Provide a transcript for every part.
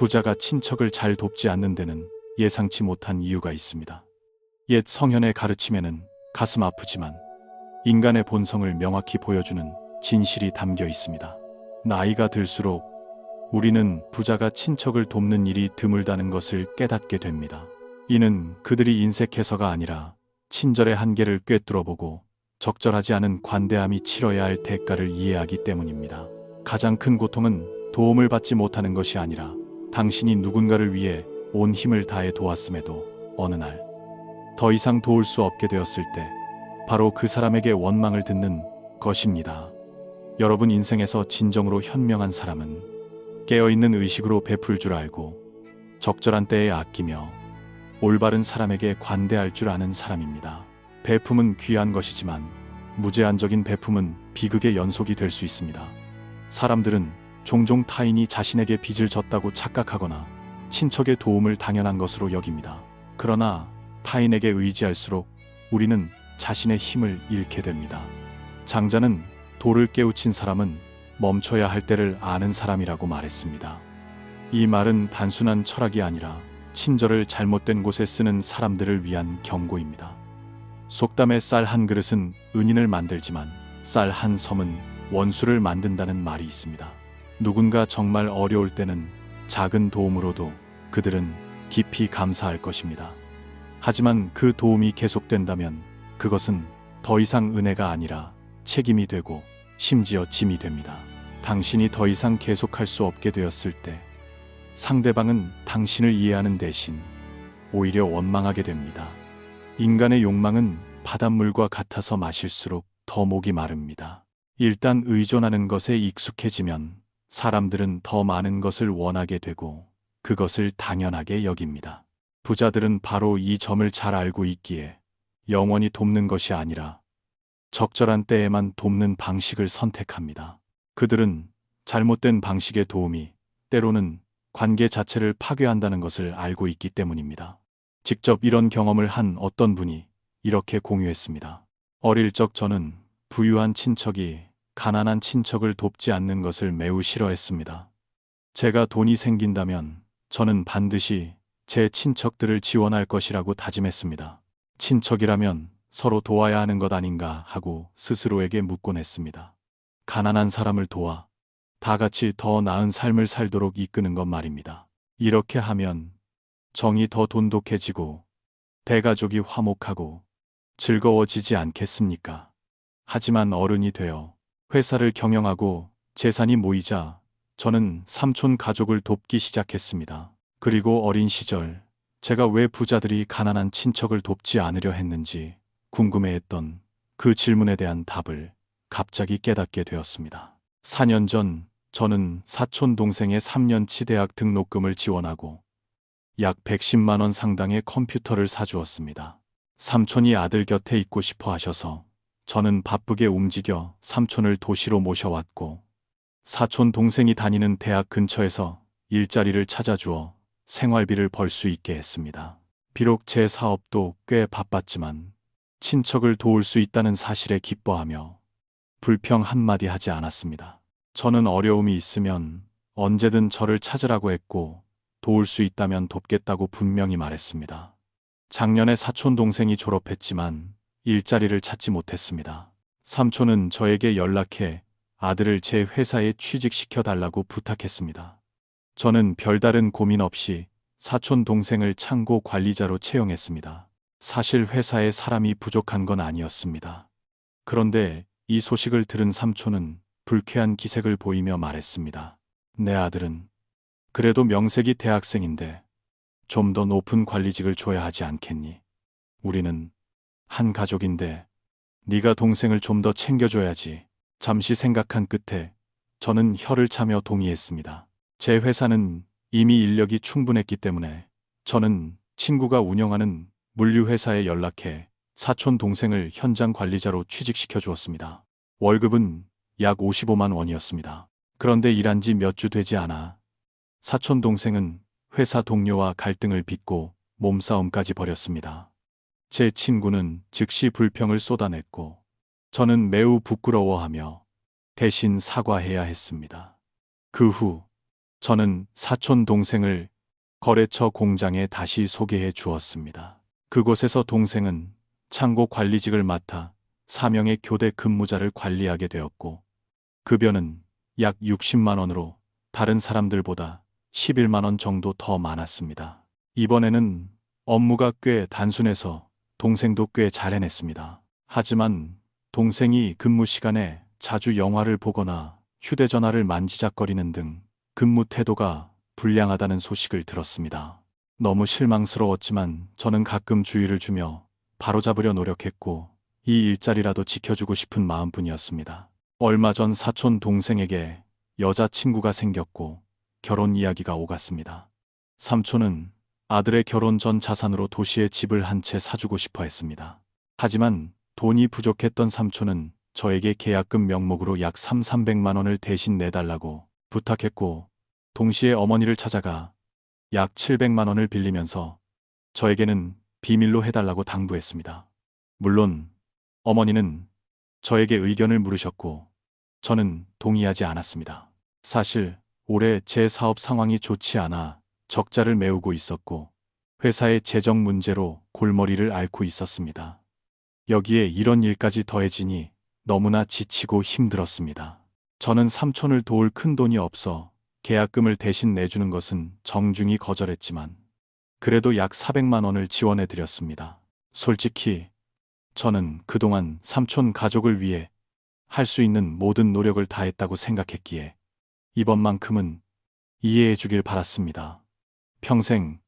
부자가 친척을 잘 돕지 않는 데는 예상치 못한 이유가 있습니다. 옛 성현의 가르침에는 가슴 아프지만 인간의 본성을 명확히 보여주는 진실이 담겨 있습니다. 나이가 들수록 우리는 부자가 친척을 돕는 일이 드물다는 것을 깨닫게 됩니다. 이는 그들이 인색해서가 아니라 친절의 한계를 꿰뚫어보고 적절하지 않은 관대함이 치러야 할 대가를 이해하기 때문입니다. 가장 큰 고통은 도움을 받지 못하는 것이 아니라 당신이 누군가를 위해 온 힘을 다해 도왔음에도 어느 날 더 이상 도울 수 없게 되었을 때 바로 그 사람에게 원망을 듣는 것입니다. 여러분 인생에서 진정으로 현명한 사람은 깨어있는 의식으로 베풀 줄 알고 적절한 때에 아끼며 올바른 사람에게 관대할 줄 아는 사람입니다. 베품은 귀한 것이지만 무제한적인 베품은 비극의 연속이 될 수 있습니다. 사람들은 종종 타인이 자신에게 빚을 졌다고 착각하거나 친척의 도움을 당연한 것으로 여깁니다. 그러나 타인에게 의지할수록 우리는 자신의 힘을 잃게 됩니다. 장자는 돌을 깨우친 사람은 멈춰야 할 때를 아는 사람이라고 말했습니다. 이 말은 단순한 철학이 아니라 친절을 잘못된 곳에 쓰는 사람들을 위한 경고입니다. 속담에 쌀 한 그릇은 은인을 만들지만 쌀 한 섬은 원수를 만든다는 말이 있습니다. 누군가 정말 어려울 때는 작은 도움으로도 그들은 깊이 감사할 것입니다. 하지만 그 도움이 계속된다면 그것은 더 이상 은혜가 아니라 책임이 되고 심지어 짐이 됩니다. 당신이 더 이상 계속할 수 없게 되었을 때 상대방은 당신을 이해하는 대신 오히려 원망하게 됩니다. 인간의 욕망은 바닷물과 같아서 마실수록 더 목이 마릅니다. 일단 의존하는 것에 익숙해지면 사람들은 더 많은 것을 원하게 되고 그것을 당연하게 여깁니다. 부자들은 바로 이 점을 잘 알고 있기에 영원히 돕는 것이 아니라 적절한 때에만 돕는 방식을 선택합니다. 그들은 잘못된 방식의 도움이 때로는 관계 자체를 파괴한다는 것을 알고 있기 때문입니다. 직접 이런 경험을 한 어떤 분이 이렇게 공유했습니다. 어릴 적 저는 부유한 친척이 가난한 친척을 돕지 않는 것을 매우 싫어했습니다. 제가 돈이 생긴다면 저는 반드시 제 친척들을 지원할 것이라고 다짐했습니다. 친척이라면 서로 도와야 하는 것 아닌가 하고 스스로에게 묻곤 했습니다. 가난한 사람을 도와 다 같이 더 나은 삶을 살도록 이끄는 것 말입니다. 이렇게 하면 정이 더 돈독해지고 대가족이 화목하고 즐거워지지 않겠습니까? 하지만 어른이 되어 회사를 경영하고 재산이 모이자 저는 삼촌 가족을 돕기 시작했습니다. 그리고 어린 시절 제가 왜 부자들이 가난한 친척을 돕지 않으려 했는지 궁금해했던 그 질문에 대한 답을 갑자기 깨닫게 되었습니다. 4년 전 저는 사촌 동생의 3년치 대학 등록금을 지원하고 약 110만 원 상당의 컴퓨터를 사주었습니다. 삼촌이 아들 곁에 있고 싶어 하셔서 저는 바쁘게 움직여 삼촌을 도시로 모셔왔고 사촌 동생이 다니는 대학 근처에서 일자리를 찾아주어 생활비를 벌 수 있게 했습니다. 비록 제 사업도 꽤 바빴지만 친척을 도울 수 있다는 사실에 기뻐하며 불평 한마디 하지 않았습니다. 저는 어려움이 있으면 언제든 저를 찾으라고 했고 도울 수 있다면 돕겠다고 분명히 말했습니다. 작년에 사촌 동생이 졸업했지만 일자리를 찾지 못했습니다. 삼촌은 저에게 연락해 아들을 제 회사에 취직시켜 달라고 부탁했습니다. 저는 별다른 고민 없이 사촌 동생을 창고 관리자로 채용했습니다. 사실 회사에 사람이 부족한 건 아니었습니다. 그런데 이 소식을 들은 삼촌은 불쾌한 기색을 보이며 말했습니다. 내 아들은 그래도 명색이 대학생인데 좀 더 높은 관리직을 줘야 하지 않겠니? 우리는 한 가족인데 네가 동생을 좀 더 챙겨줘야지. 잠시 생각한 끝에 저는 혀를 차며 동의했습니다. 제 회사는 이미 인력이 충분했기 때문에 저는 친구가 운영하는 물류회사에 연락해 사촌 동생을 현장 관리자로 취직시켜 주었습니다. 월급은 약 55만 원이었습니다. 그런데 일한 지 몇 주 되지 않아 사촌 동생은 회사 동료와 갈등을 빚고 몸싸움까지 벌였습니다. 제 친구는 즉시 불평을 쏟아냈고 저는 매우 부끄러워하며 대신 사과해야 했습니다. 그 후 저는 사촌 동생을 거래처 공장에 다시 소개해 주었습니다. 그곳에서 동생은 창고 관리직을 맡아 사명의 교대 근무자를 관리하게 되었고, 급여는 약 60만 원으로 다른 사람들보다 11만 원 정도 더 많았습니다. 이번에는 업무가 꽤 단순해서 동생도 꽤 잘 해냈습니다. 하지만 동생이 근무 시간에 자주 영화를 보거나 휴대전화를 만지작거리는 등 근무 태도가 불량하다는 소식을 들었습니다. 너무 실망스러웠지만 저는 가끔 주의를 주며 바로잡으려 노력했고, 이 일자리라도 지켜주고 싶은 마음뿐이었습니다. 얼마 전 사촌 동생에게 여자친구가 생겼고 결혼 이야기가 오갔습니다. 삼촌은 아들의 결혼 전 자산으로 도시에 집을 한 채 사주고 싶어 했습니다. 하지만 돈이 부족했던 삼촌은 저에게 계약금 명목으로 약 300만 원을 대신 내달라고 부탁했고, 동시에 어머니를 찾아가 약 700만 원을 빌리면서 저에게는 비밀로 해달라고 당부했습니다. 물론 어머니는 저에게 의견을 물으셨고 저는 동의하지 않았습니다. 사실 올해 제 사업 상황이 좋지 않아 적자를 메우고 있었고 회사의 재정 문제로 골머리를 앓고 있었습니다. 여기에 이런 일까지 더해지니 너무나 지치고 힘들었습니다. 저는 삼촌을 도울 큰 돈이 없어 계약금을 대신 내주는 것은 정중히 거절했지만 그래도 약 400만 원을 지원해 드렸습니다. 솔직히 저는 그동안 삼촌 가족을 위해 할 수 있는 모든 노력을 다했다고 생각했기에 이번만큼은 이해해 주길 바랐습니다. 평생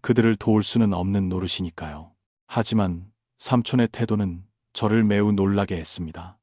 그들을 도울 수는 없는 노릇이니까요. 하지만 삼촌의 태도는 저를 매우 놀라게 했습니다.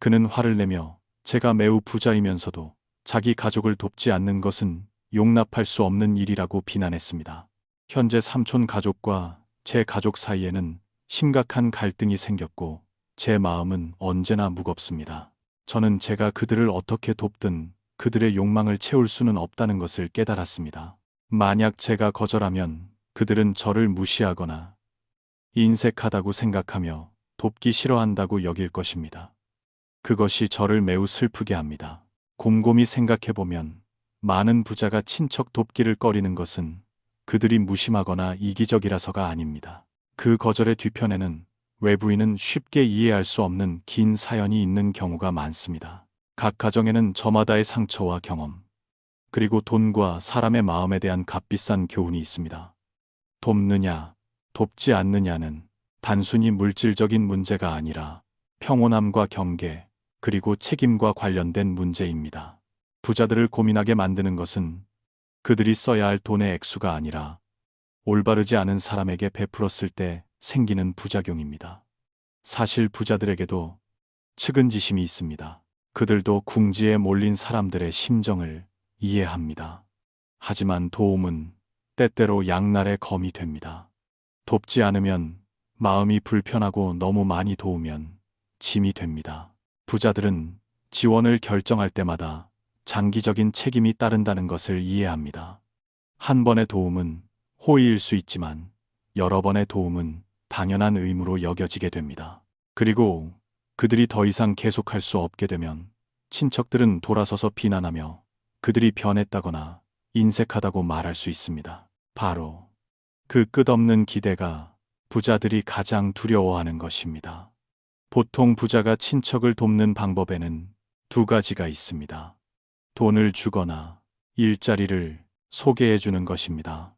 그는 화를 내며 제가 매우 부자이면서도 자기 가족을 돕지 않는 것은 용납할 수 없는 일이라고 비난했습니다. 현재 삼촌 가족과 제 가족 사이에는 심각한 갈등이 생겼고 제 마음은 언제나 무겁습니다. 저는 제가 그들을 어떻게 돕든 그들의 욕망을 채울 수는 없다는 것을 깨달았습니다. 만약 제가 거절하면 그들은 저를 무시하거나 인색하다고 생각하며 돕기 싫어한다고 여길 것입니다. 그것이 저를 매우 슬프게 합니다. 곰곰이 생각해보면 많은 부자가 친척 돕기를 꺼리는 것은 그들이 무심하거나 이기적이라서가 아닙니다. 그 거절의 뒤편에는 외부인은 쉽게 이해할 수 없는 긴 사연이 있는 경우가 많습니다. 각 가정에는 저마다의 상처와 경험, 그리고 돈과 사람의 마음에 대한 값비싼 교훈이 있습니다. 돕느냐, 돕지 않느냐는 단순히 물질적인 문제가 아니라 평온함과 경계, 그리고 책임과 관련된 문제입니다. 부자들을 고민하게 만드는 것은 그들이 써야 할 돈의 액수가 아니라 올바르지 않은 사람에게 베풀었을 때 생기는 부작용입니다. 사실 부자들에게도 측은지심이 있습니다. 그들도 궁지에 몰린 사람들의 심정을 이해합니다. 하지만 도움은 때때로 양날의 검이 됩니다. 돕지 않으면 마음이 불편하고 너무 많이 도우면 짐이 됩니다. 부자들은 지원을 결정할 때마다 장기적인 책임이 따른다는 것을 이해합니다. 한 번의 도움은 호의일 수 있지만 여러 번의 도움은 당연한 의무로 여겨지게 됩니다. 그리고 그들이 더 이상 계속할 수 없게 되면 친척들은 돌아서서 비난하며 그들이 변했다거나 인색하다고 말할 수 있습니다. 바로 그 끝없는 기대가 부자들이 가장 두려워하는 것입니다. 보통 부자가 친척을 돕는 방법에는 두 가지가 있습니다. 돈을 주거나 일자리를 소개해 주는 것입니다.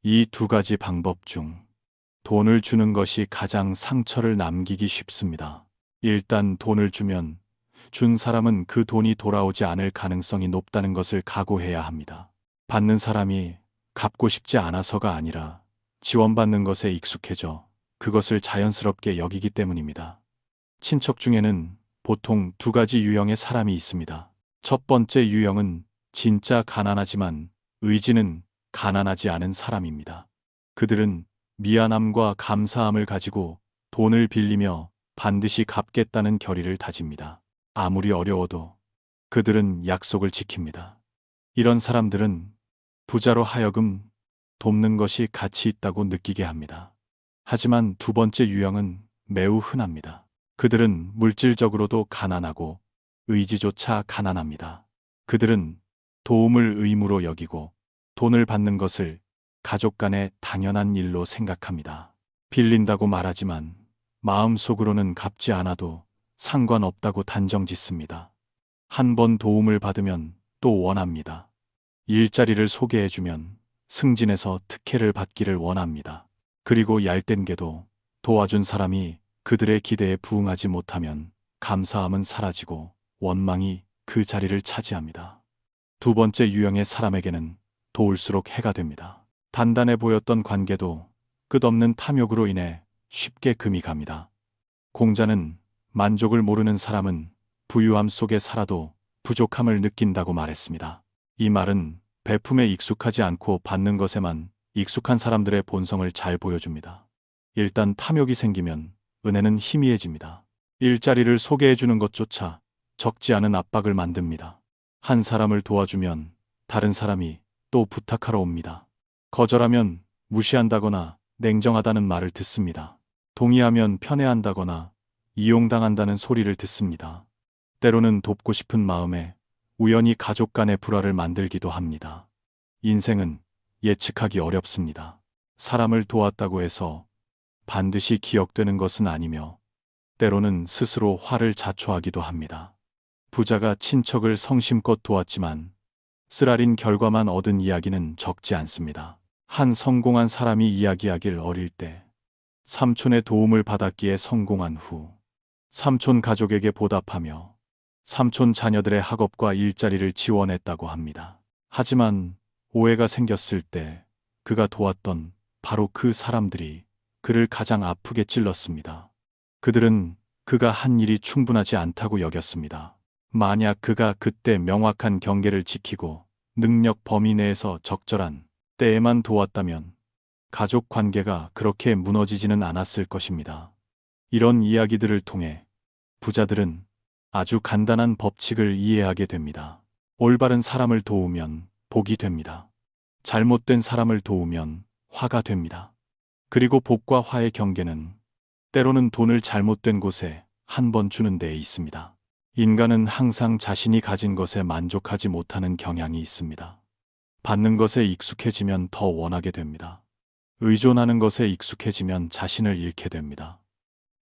이 두 가지 방법 중 돈을 주는 것이 가장 상처를 남기기 쉽습니다. 일단 돈을 주면 준 사람은 그 돈이 돌아오지 않을 가능성이 높다는 것을 각오해야 합니다. 받는 사람이 갚고 싶지 않아서가 아니라 지원받는 것에 익숙해져 그것을 자연스럽게 여기기 때문입니다. 친척 중에는 보통 두 가지 유형의 사람이 있습니다. 첫 번째 유형은 진짜 가난하지만 의지는 가난하지 않은 사람입니다. 그들은 미안함과 감사함을 가지고 돈을 빌리며 반드시 갚겠다는 결의를 다집니다. 아무리 어려워도 그들은 약속을 지킵니다. 이런 사람들은 부자로 하여금 돕는 것이 가치 있다고 느끼게 합니다. 하지만 두 번째 유형은 매우 흔합니다. 그들은 물질적으로도 가난하고 의지조차 가난합니다. 그들은 도움을 의무로 여기고 돈을 받는 것을 가족 간의 당연한 일로 생각합니다. 빌린다고 말하지만 마음속으로는 갚지 않아도 상관없다고 단정 짓습니다. 한 번 도움을 받으면 또 원합니다. 일자리를 소개해주면 승진해서 특혜를 받기를 원합니다. 그리고 얄뗀 게도 도와준 사람이 그들의 기대에 부응하지 못하면 감사함은 사라지고 원망이 그 자리를 차지합니다. 두 번째 유형의 사람에게는 도울수록 해가 됩니다. 단단해 보였던 관계도 끝없는 탐욕으로 인해 쉽게 금이 갑니다. 공자는 만족을 모르는 사람은 부유함 속에 살아도 부족함을 느낀다고 말했습니다. 이 말은 베품에 익숙하지 않고 받는 것에만 익숙한 사람들의 본성을 잘 보여줍니다. 일단 탐욕이 생기면 은혜는 희미해집니다. 일자리를 소개해주는 것조차 적지 않은 압박을 만듭니다. 한 사람을 도와주면 다른 사람이 또 부탁하러 옵니다. 거절하면 무시한다거나 냉정하다는 말을 듣습니다. 동의하면 편애한다거나 이용당한다는 소리를 듣습니다. 때로는 돕고 싶은 마음에 우연히 가족 간의 불화를 만들기도 합니다. 인생은 예측하기 어렵습니다. 사람을 도왔다고 해서 반드시 기억되는 것은 아니며 때로는 스스로 화를 자초하기도 합니다. 부자가 친척을 성심껏 도왔지만 쓰라린 결과만 얻은 이야기는 적지 않습니다. 한 성공한 사람이 이야기하길 어릴 때 삼촌의 도움을 받았기에 성공한 후 삼촌 가족에게 보답하며 삼촌 자녀들의 학업과 일자리를 지원했다고 합니다. 하지만 오해가 생겼을 때 그가 도왔던 바로 그 사람들이 그를 가장 아프게 찔렀습니다. 그들은 그가 한 일이 충분하지 않다고 여겼습니다. 만약 그가 그때 명확한 경계를 지키고 능력 범위 내에서 적절한 때에만 도왔다면 가족 관계가 그렇게 무너지지는 않았을 것입니다. 이런 이야기들을 통해 부자들은 아주 간단한 법칙을 이해하게 됩니다. 올바른 사람을 도우면 복이 됩니다. 잘못된 사람을 도우면 화가 됩니다. 그리고 복과 화의 경계는 때로는 돈을 잘못된 곳에 한 번 주는 데에 있습니다. 인간은 항상 자신이 가진 것에 만족하지 못하는 경향이 있습니다. 받는 것에 익숙해지면 더 원하게 됩니다. 의존하는 것에 익숙해지면 자신을 잃게 됩니다.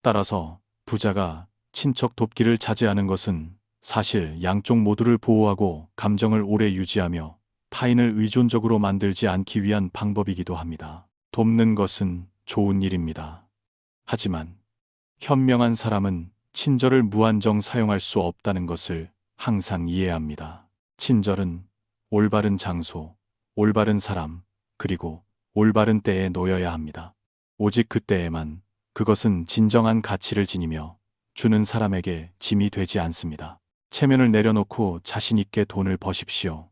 따라서 부자가 친척 돕기를 자제하는 것은 사실 양쪽 모두를 보호하고 감정을 오래 유지하며 타인을 의존적으로 만들지 않기 위한 방법이기도 합니다. 돕는 것은 좋은 일입니다. 하지만 현명한 사람은 친절을 무한정 사용할 수 없다는 것을 항상 이해합니다. 친절은 올바른 장소, 올바른 사람, 그리고 올바른 때에 놓여야 합니다. 오직 그때에만 그것은 진정한 가치를 지니며 주는 사람에게 짐이 되지 않습니다. 체면을 내려놓고 자신 있게 돈을 버십시오.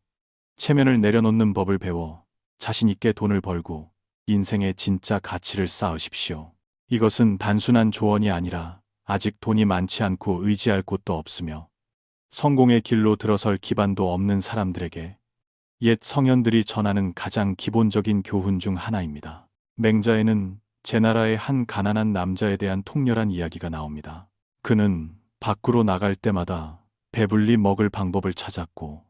체면을 내려놓는 법을 배워 자신 있게 돈을 벌고 인생의 진짜 가치를 쌓으십시오. 이것은 단순한 조언이 아니라 아직 돈이 많지 않고 의지할 곳도 없으며 성공의 길로 들어설 기반도 없는 사람들에게 옛 성현들이 전하는 가장 기본적인 교훈 중 하나입니다. 맹자에는 제나라의 한 가난한 남자에 대한 통렬한 이야기가 나옵니다. 그는 밖으로 나갈 때마다 배불리 먹을 방법을 찾았고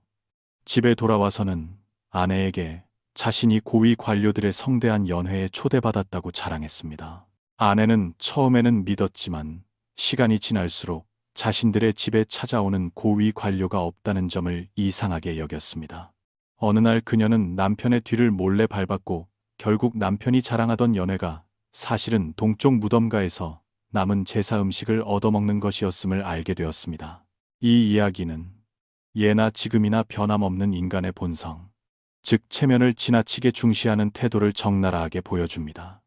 집에 돌아와서는 아내에게 자신이 고위 관료들의 성대한 연회에 초대받았다고 자랑했습니다. 아내는 처음에는 믿었지만 시간이 지날수록 자신들의 집에 찾아오는 고위 관료가 없다는 점을 이상하게 여겼습니다. 어느 날 그녀는 남편의 뒤를 몰래 밟았고 결국 남편이 자랑하던 연회가 사실은 동쪽 무덤가에서 남은 제사 음식을 얻어먹는 것이었음을 알게 되었습니다. 이 이야기는 예나 지금이나 변함없는 인간의 본성, 즉 체면을 지나치게 중시하는 태도를 적나라하게 보여줍니다.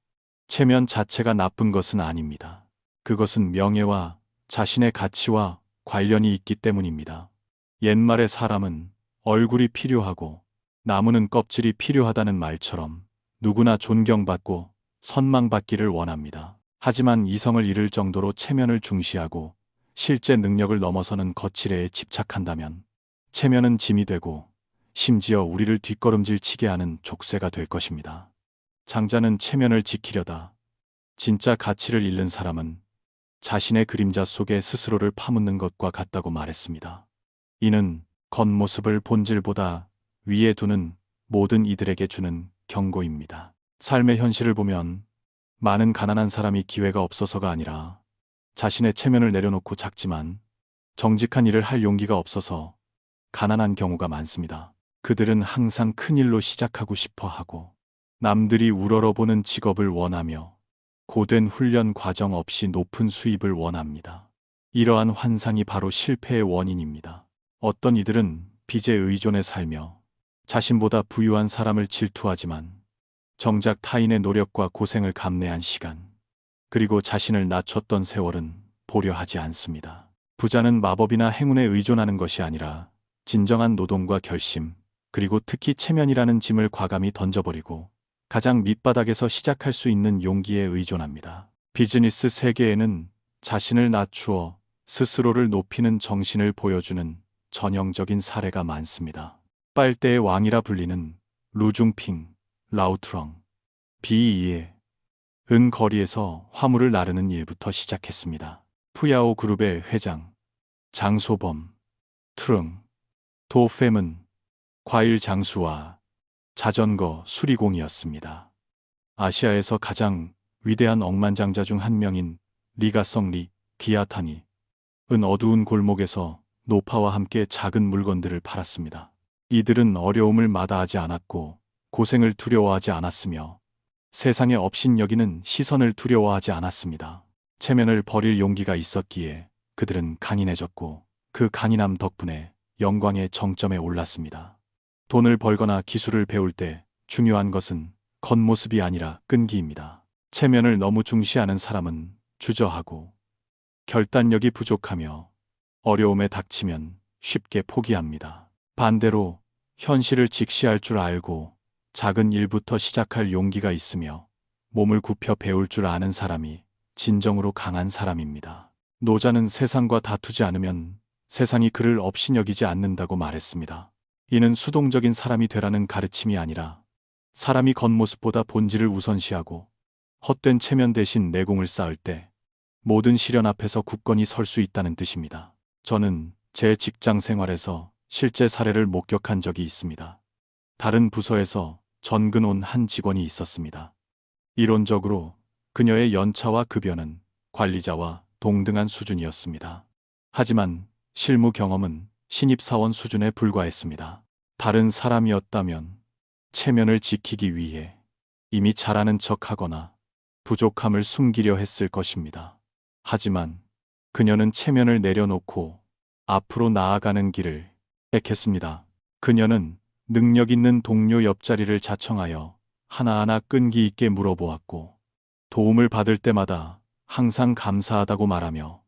체면 자체가 나쁜 것은 아닙니다. 그것은 명예와 자신의 가치와 관련이 있기 때문입니다. 옛말의 사람은 얼굴이 필요하고 나무는 껍질이 필요하다는 말처럼 누구나 존경받고 선망받기를 원합니다. 하지만 이성을 잃을 정도로 체면을 중시하고 실제 능력을 넘어서는 거칠애에 집착한다면 체면은 짐이 되고 심지어 우리를 뒷걸음질 치게 하는 족쇄가 될 것입니다. 장자는 체면을 지키려다 진짜 가치를 잃는 사람은 자신의 그림자 속에 스스로를 파묻는 것과 같다고 말했습니다. 이는 겉모습을 본질보다 위에 두는 모든 이들에게 주는 경고입니다. 삶의 현실을 보면 많은 가난한 사람이 기회가 없어서가 아니라 자신의 체면을 내려놓고 작지만 정직한 일을 할 용기가 없어서 가난한 경우가 많습니다. 그들은 항상 큰 일로 시작하고 싶어 하고 남들이 우러러보는 직업을 원하며 고된 훈련 과정 없이 높은 수입을 원합니다. 이러한 환상이 바로 실패의 원인입니다. 어떤 이들은 빚에 의존해 살며 자신보다 부유한 사람을 질투하지만 정작 타인의 노력과 고생을 감내한 시간, 그리고 자신을 낮췄던 세월은 보려 하지 않습니다. 부자는 마법이나 행운에 의존하는 것이 아니라 진정한 노동과 결심, 그리고 특히 체면이라는 짐을 과감히 던져버리고 가장 밑바닥에서 시작할 수 있는 용기에 의존합니다. 비즈니스 세계에는 자신을 낮추어 스스로를 높이는 정신을 보여주는 전형적인 사례가 많습니다. 빨대의 왕이라 불리는 루중핑, 라오트렁, 비이의 은 거리에서 화물을 나르는 일부터 시작했습니다. 푸야오 그룹의 회장, 장소범, 트릉, 도fem은 과일 장수와 자전거 수리공이었습니다. 아시아에서 가장 위대한 억만장자 중 한 명인 리가성리 기아타니 은 어두운 골목에서 노파와 함께 작은 물건들을 팔았습니다. 이들은 어려움을 마다하지 않았고 고생을 두려워하지 않았으며 세상에 업신여기는 시선을 두려워하지 않았습니다. 체면을 버릴 용기가 있었기에 그들은 강인해졌고 그 강인함 덕분에 영광의 정점에 올랐습니다. 돈을 벌거나 기술을 배울 때 중요한 것은 겉모습이 아니라 끈기입니다. 체면을 너무 중시하는 사람은 주저하고 결단력이 부족하며 어려움에 닥치면 쉽게 포기합니다. 반대로 현실을 직시할 줄 알고 작은 일부터 시작할 용기가 있으며 몸을 굽혀 배울 줄 아는 사람이 진정으로 강한 사람입니다. 노자는 세상과 다투지 않으면 세상이 그를 업신여기지 않는다고 말했습니다. 이는 수동적인 사람이 되라는 가르침이 아니라 사람이 겉모습보다 본질을 우선시하고 헛된 체면 대신 내공을 쌓을 때 모든 시련 앞에서 굳건히 설 수 있다는 뜻입니다. 저는 제 직장 생활에서 실제 사례를 목격한 적이 있습니다. 다른 부서에서 전근 온 한 직원이 있었습니다. 이론적으로 그녀의 연차와 급여는 관리자와 동등한 수준이었습니다. 하지만 실무 경험은 신입사원 수준에 불과했습니다. 다른 사람이었다면 체면을 지키기 위해 이미 잘하는 척하거나 부족함을 숨기려 했을 것입니다. 하지만 그녀는 체면을 내려놓고 앞으로 나아가는 길을 택했습니다. 그녀는 능력 있는 동료 옆자리를 자청하여 하나하나 끈기 있게 물어보았고 도움을 받을 때마다 항상 감사하다고 말하며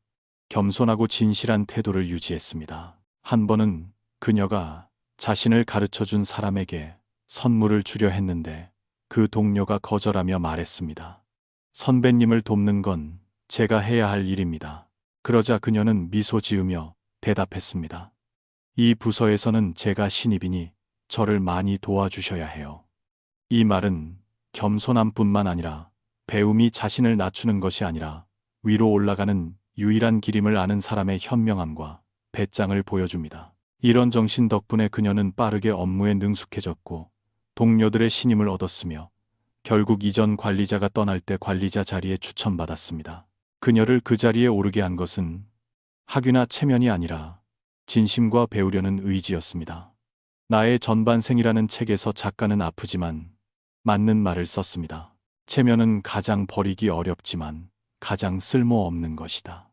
겸손하고 진실한 태도를 유지했습니다. 한 번은 그녀가 자신을 가르쳐준 사람에게 선물을 주려 했는데 그 동료가 거절하며 말했습니다. 선배님을 돕는 건 제가 해야 할 일입니다. 그러자 그녀는 미소 지으며 대답했습니다. 이 부서에서는 제가 신입이니 저를 많이 도와주셔야 해요. 이 말은 겸손함뿐만 아니라 배움이 자신을 낮추는 것이 아니라 위로 올라가는 유일한 길임을 아는 사람의 현명함과 배짱을 보여줍니다. 이런 정신 덕분에 그녀는 빠르게 업무에 능숙해졌고 동료들의 신임을 얻었으며 결국 이전 관리자가 떠날 때 관리자 자리에 추천받았습니다. 그녀를 그 자리에 오르게 한 것은 학위나 체면이 아니라 진심과 배우려는 의지였습니다. 나의 전반생이라는 책에서 작가는 아프지만 맞는 말을 썼습니다. 체면은 가장 버리기 어렵지만 가장 쓸모없는 것이다.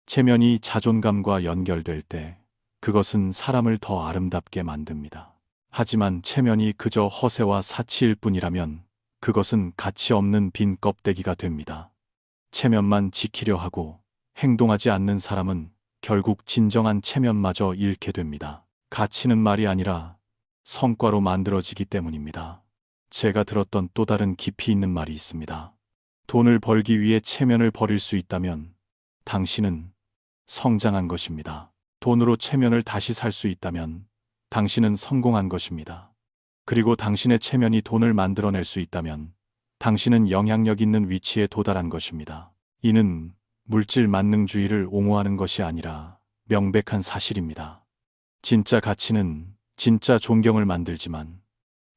체면이 자존감과 연결될 때 그것은 사람을 더 아름답게 만듭니다. 하지만 체면이 그저 허세와 사치일 뿐이라면 그것은 가치 없는 빈 껍데기가 됩니다. 체면만 지키려 하고 행동하지 않는 사람은 결국 진정한 체면마저 잃게 됩니다. 가치는 말이 아니라 성과로 만들어지기 때문입니다. 제가 들었던 또 다른 깊이 있는 말이 있습니다. 돈을 벌기 위해 체면을 버릴 수 있다면 당신은 성장한 것입니다. 돈으로 체면을 다시 살 수 있다면 당신은 성공한 것입니다. 그리고 당신의 체면이 돈을 만들어낼 수 있다면 당신은 영향력 있는 위치에 도달한 것입니다. 이는 물질 만능주의를 옹호하는 것이 아니라 명백한 사실입니다. 진짜 가치는 진짜 존경을 만들지만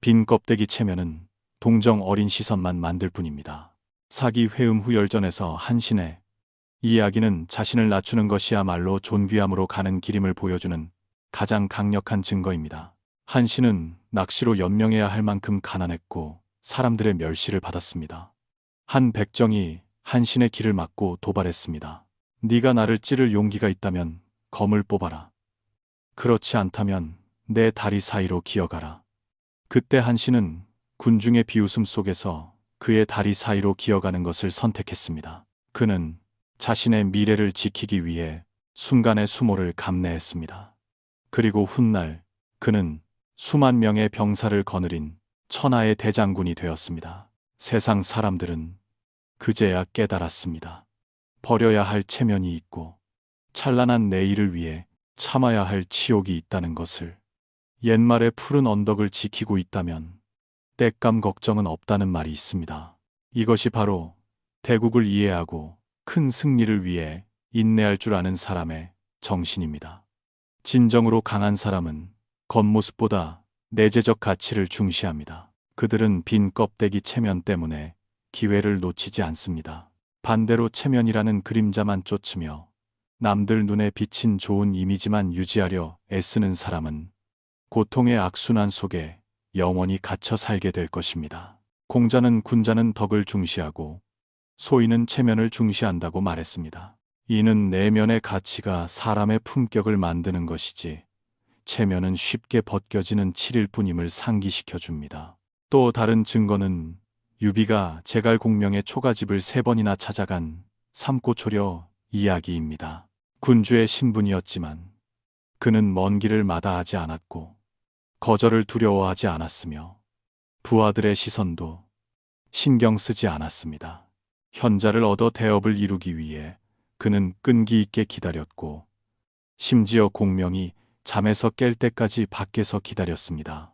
빈 껍데기 체면은 동정 어린 시선만 만들 뿐입니다. 사기 회음 후 열전에서 한신의 이 이야기는 자신을 낮추는 것이야말로 존귀함으로 가는 길임을 보여주는 가장 강력한 증거입니다. 한신은 낚시로 연명해야 할 만큼 가난했고 사람들의 멸시를 받았습니다. 한 백정이 한신의 길을 막고 도발했습니다. 네가 나를 찌를 용기가 있다면 검을 뽑아라. 그렇지 않다면 내 다리 사이로 기어가라. 그때 한신은 군중의 비웃음 속에서 그의 다리 사이로 기어가는 것을 선택했습니다. 그는 자신의 미래를 지키기 위해 순간의 수모를 감내했습니다. 그리고 훗날 그는 수만 명의 병사를 거느린 천하의 대장군이 되었습니다. 세상 사람들은 그제야 깨달았습니다. 버려야 할 체면이 있고 찬란한 내일을 위해 참아야 할 치욕이 있다는 것을. 옛말에 푸른 언덕을 지키고 있다면 땔감 걱정은 없다는 말이 있습니다. 이것이 바로 대국을 이해하고 큰 승리를 위해 인내할 줄 아는 사람의 정신입니다. 진정으로 강한 사람은 겉모습보다 내재적 가치를 중시합니다. 그들은 빈 껍데기 체면 때문에 기회를 놓치지 않습니다. 반대로 체면이라는 그림자만 쫓으며 남들 눈에 비친 좋은 이미지만 유지하려 애쓰는 사람은 고통의 악순환 속에 영원히 갇혀 살게 될 것입니다. 공자는 군자는 덕을 중시하고 소인은 체면을 중시한다고 말했습니다. 이는 내면의 가치가 사람의 품격을 만드는 것이지 체면은 쉽게 벗겨지는 칠일 뿐임을 상기시켜 줍니다. 또 다른 증거는 유비가 제갈공명의 초가집을 3번이나 찾아간 삼고초려 이야기입니다. 군주의 신분이었지만 그는 먼 길을 마다하지 않았고 거절을 두려워하지 않았으며 부하들의 시선도 신경 쓰지 않았습니다. 현자를 얻어 대업을 이루기 위해 그는 끈기 있게 기다렸고 심지어 공명이 잠에서 깰 때까지 밖에서 기다렸습니다.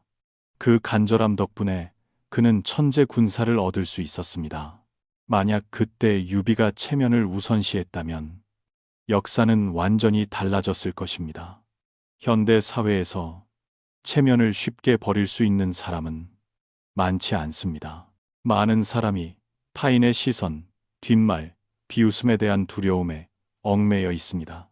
그 간절함 덕분에 그는 천재 군사를 얻을 수 있었습니다. 만약 그때 유비가 체면을 우선시했다면 역사는 완전히 달라졌을 것입니다. 현대 사회에서 체면을 쉽게 버릴 수 있는 사람은 많지 않습니다. 많은 사람이 타인의 시선, 뒷말, 비웃음에 대한 두려움에 얽매여 있습니다.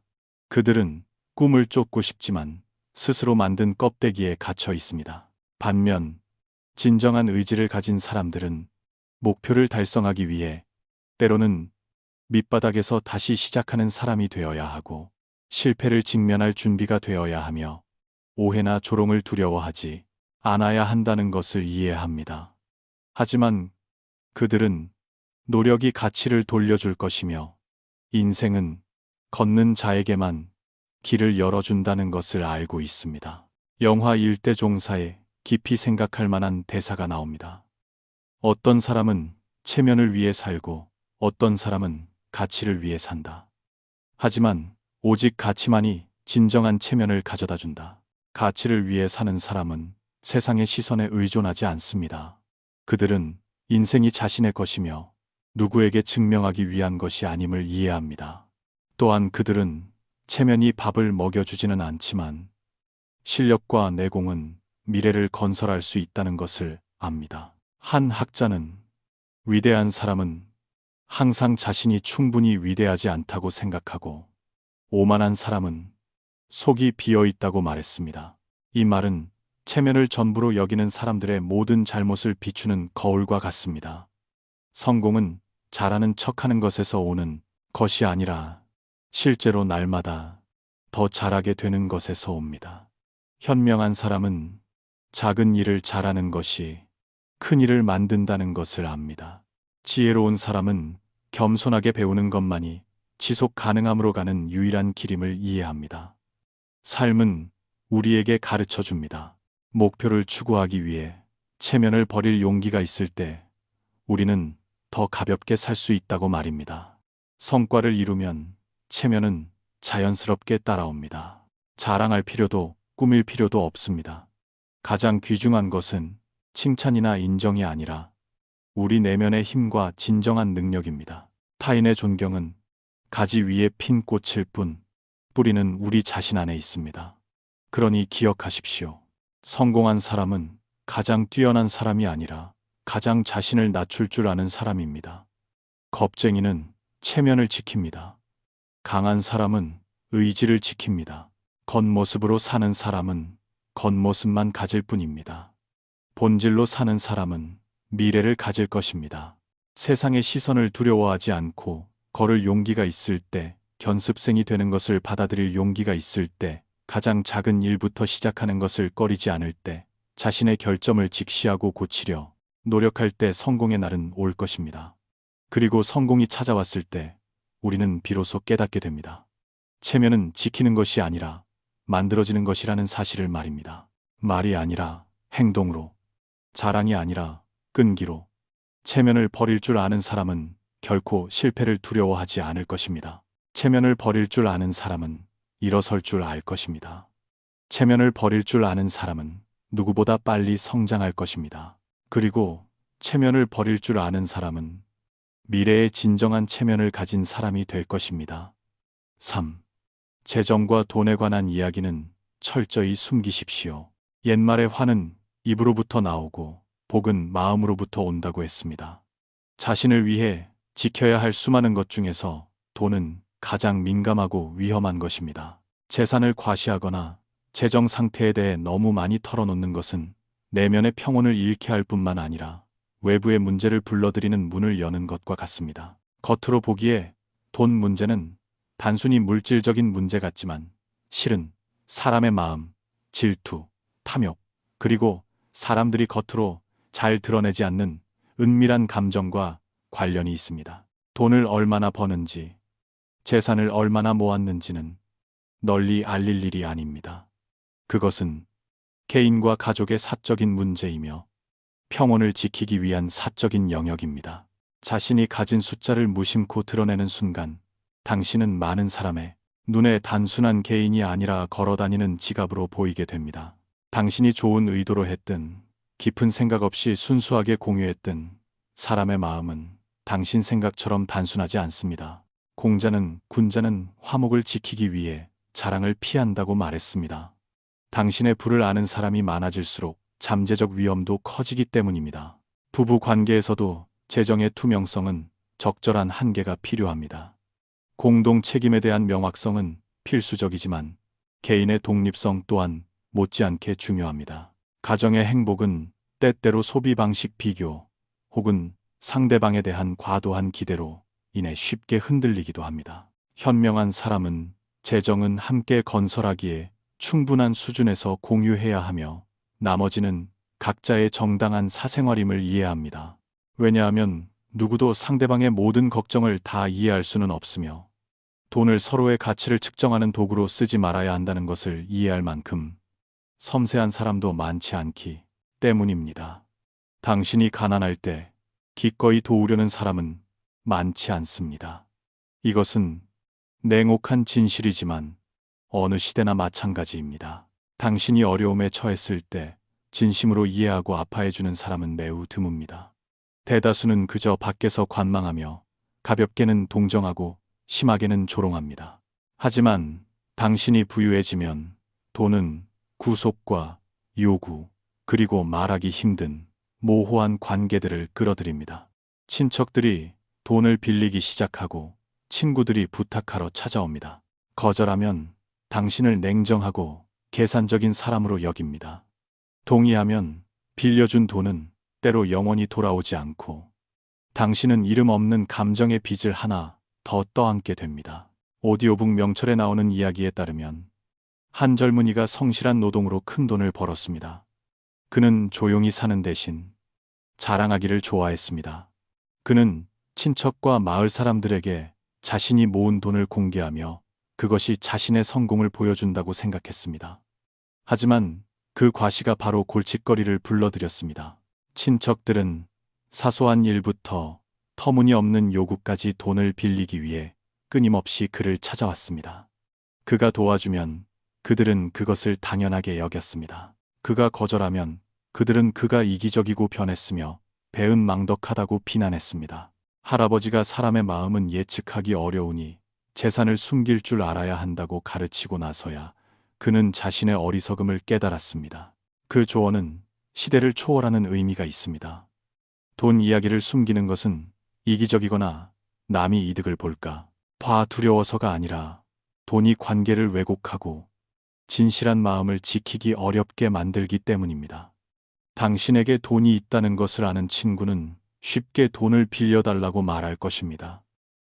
그들은 꿈을 쫓고 싶지만 스스로 만든 껍데기에 갇혀 있습니다. 반면 진정한 의지를 가진 사람들은 목표를 달성하기 위해 때로는 밑바닥에서 다시 시작하는 사람이 되어야 하고 실패를 직면할 준비가 되어야 하며 오해나 조롱을 두려워하지 않아야 한다는 것을 이해합니다. 하지만 그들은 노력이 가치를 돌려줄 것이며 인생은 걷는 자에게만 길을 열어준다는 것을 알고 있습니다. 영화 일대종사에 깊이 생각할 만한 대사가 나옵니다. 어떤 사람은 체면을 위해 살고 어떤 사람은 가치를 위해 산다. 하지만 오직 가치만이 진정한 체면을 가져다 준다. 가치를 위해 사는 사람은 세상의 시선에 의존하지 않습니다. 그들은 인생이 자신의 것이며 누구에게 증명하기 위한 것이 아님을 이해합니다. 또한 그들은 체면이 밥을 먹여주지는 않지만 실력과 내공은 미래를 건설할 수 있다는 것을 압니다. 한 학자는 위대한 사람은 항상 자신이 충분히 위대하지 않다고 생각하고 오만한 사람은 속이 비어 있다고 말했습니다. 이 말은 체면을 전부로 여기는 사람들의 모든 잘못을 비추는 거울과 같습니다. 성공은 잘하는 척하는 것에서 오는 것이 아니라 실제로 날마다 더 잘하게 되는 것에서 옵니다. 현명한 사람은 작은 일을 잘하는 것이 큰 일을 만든다는 것을 압니다. 지혜로운 사람은 겸손하게 배우는 것만이 지속 가능함으로 가는 유일한 길임을 이해합니다. 삶은 우리에게 가르쳐 줍니다. 목표를 추구하기 위해 체면을 버릴 용기가 있을 때 우리는 더 가볍게 살 수 있다고 말입니다. 성과를 이루면 체면은 자연스럽게 따라옵니다. 자랑할 필요도 꾸밀 필요도 없습니다. 가장 귀중한 것은 칭찬이나 인정이 아니라 우리 내면의 힘과 진정한 능력입니다. 타인의 존경은 가지 위에 핀 꽃일 뿐 뿌리는 우리 자신 안에 있습니다. 그러니 기억하십시오. 성공한 사람은 가장 뛰어난 사람이 아니라 가장 자신을 낮출 줄 아는 사람입니다. 겁쟁이는 체면을 지킵니다. 강한 사람은 의지를 지킵니다. 겉모습으로 사는 사람은 겉모습만 가질 뿐입니다. 본질로 사는 사람은 미래를 가질 것입니다. 세상의 시선을 두려워하지 않고 걸을 용기가 있을 때, 견습생이 되는 것을 받아들일 용기가 있을 때, 가장 작은 일부터 시작하는 것을 꺼리지 않을 때, 자신의 결점을 직시하고 고치려 노력할 때 성공의 날은 올 것입니다. 그리고 성공이 찾아왔을 때 우리는 비로소 깨닫게 됩니다. 체면은 지키는 것이 아니라 만들어지는 것이라는 사실을 말입니다. 말이 아니라 행동으로, 자랑이 아니라 끈기로. 체면을 버릴 줄 아는 사람은 결코 실패를 두려워하지 않을 것입니다. 체면을 버릴 줄 아는 사람은 일어설 줄 알 것입니다. 체면을 버릴 줄 아는 사람은 누구보다 빨리 성장할 것입니다. 그리고 체면을 버릴 줄 아는 사람은 미래의 진정한 체면을 가진 사람이 될 것입니다. 3. 재정과 돈에 관한 이야기는 철저히 숨기십시오. 옛말에 화는 입으로부터 나오고 복은 마음으로부터 온다고 했습니다. 자신을 위해 지켜야 할 수많은 것 중에서 돈은 가장 민감하고 위험한 것입니다. 재산을 과시하거나 재정 상태에 대해 너무 많이 털어놓는 것은 내면의 평온을 잃게 할 뿐만 아니라 외부의 문제를 불러들이는 문을 여는 것과 같습니다. 겉으로 보기에 돈 문제는 단순히 물질적인 문제 같지만 실은 사람의 마음, 질투, 탐욕, 그리고 사람들이 겉으로 잘 드러내지 않는 은밀한 감정과 관련이 있습니다. 돈을 얼마나 버는지, 재산을 얼마나 모았는지는 널리 알릴 일이 아닙니다. 그것은 개인과 가족의 사적인 문제이며 평온을 지키기 위한 사적인 영역입니다. 자신이 가진 숫자를 무심코 드러내는 순간 당신은 많은 사람의 눈에 단순한 개인이 아니라 걸어다니는 지갑으로 보이게 됩니다. 당신이 좋은 의도로 했든 깊은 생각 없이 순수하게 공유했든 사람의 마음은 당신 생각처럼 단순하지 않습니다. 공자는 군자는 화목을 지키기 위해 자랑을 피한다고 말했습니다. 당신의 부를 아는 사람이 많아질수록 잠재적 위험도 커지기 때문입니다. 부부 관계에서도 재정의 투명성은 적절한 한계가 필요합니다. 공동 책임에 대한 명확성은 필수적이지만 개인의 독립성 또한 못지않게 중요합니다. 가정의 행복은 때때로 소비 방식 비교 혹은 상대방에 대한 과도한 기대로 인해 쉽게 흔들리기도 합니다. 현명한 사람은 재정은 함께 건설하기에 충분한 수준에서 공유해야 하며 나머지는 각자의 정당한 사생활임을 이해합니다. 왜냐하면 누구도 상대방의 모든 걱정을 다 이해할 수는 없으며 돈을 서로의 가치를 측정하는 도구로 쓰지 말아야 한다는 것을 이해할 만큼 섬세한 사람도 많지 않기 때문입니다. 당신이 가난할 때 기꺼이 도우려는 사람은 많지 않습니다. 이것은 냉혹한 진실이지만 어느 시대나 마찬가지입니다. 당신이 어려움에 처했을 때 진심으로 이해하고 아파해주는 사람은 매우 드뭅니다. 대다수는 그저 밖에서 관망하며 가볍게는 동정하고 심하게는 조롱합니다. 하지만 당신이 부유해지면 돈은 구속과 요구, 그리고 말하기 힘든 모호한 관계들을 끌어들입니다. 친척들이 돈을 빌리기 시작하고 친구들이 부탁하러 찾아옵니다. 거절하면 당신을 냉정하고 계산적인 사람으로 여깁니다. 동의하면 빌려준 돈은 때로 영원히 돌아오지 않고 당신은 이름 없는 감정의 빚을 하나 더 떠안게 됩니다. 오디오북 명철에 나오는 이야기에 따르면 한 젊은이가 성실한 노동으로 큰 돈을 벌었습니다. 그는 조용히 사는 대신 자랑하기를 좋아했습니다. 그는 친척과 마을 사람들에게 자신이 모은 돈을 공개하며 그것이 자신의 성공을 보여준다고 생각했습니다. 하지만 그 과시가 바로 골칫거리를 불러들였습니다. 친척들은 사소한 일부터 터무니없는 요구까지 돈을 빌리기 위해 끊임없이 그를 찾아왔습니다. 그가 도와주면 그들은 그것을 당연하게 여겼습니다. 그가 거절하면 그들은 그가 이기적이고 변했으며 배은망덕하다고 비난했습니다. 할아버지가 사람의 마음은 예측하기 어려우니 재산을 숨길 줄 알아야 한다고 가르치고 나서야 그는 자신의 어리석음을 깨달았습니다. 그 조언은 시대를 초월하는 의미가 있습니다. 돈 이야기를 숨기는 것은 이기적이거나 남이 이득을 볼까 봐 두려워서가 아니라 돈이 관계를 왜곡하고 진실한 마음을 지키기 어렵게 만들기 때문입니다. 당신에게 돈이 있다는 것을 아는 친구는 쉽게 돈을 빌려달라고 말할 것입니다.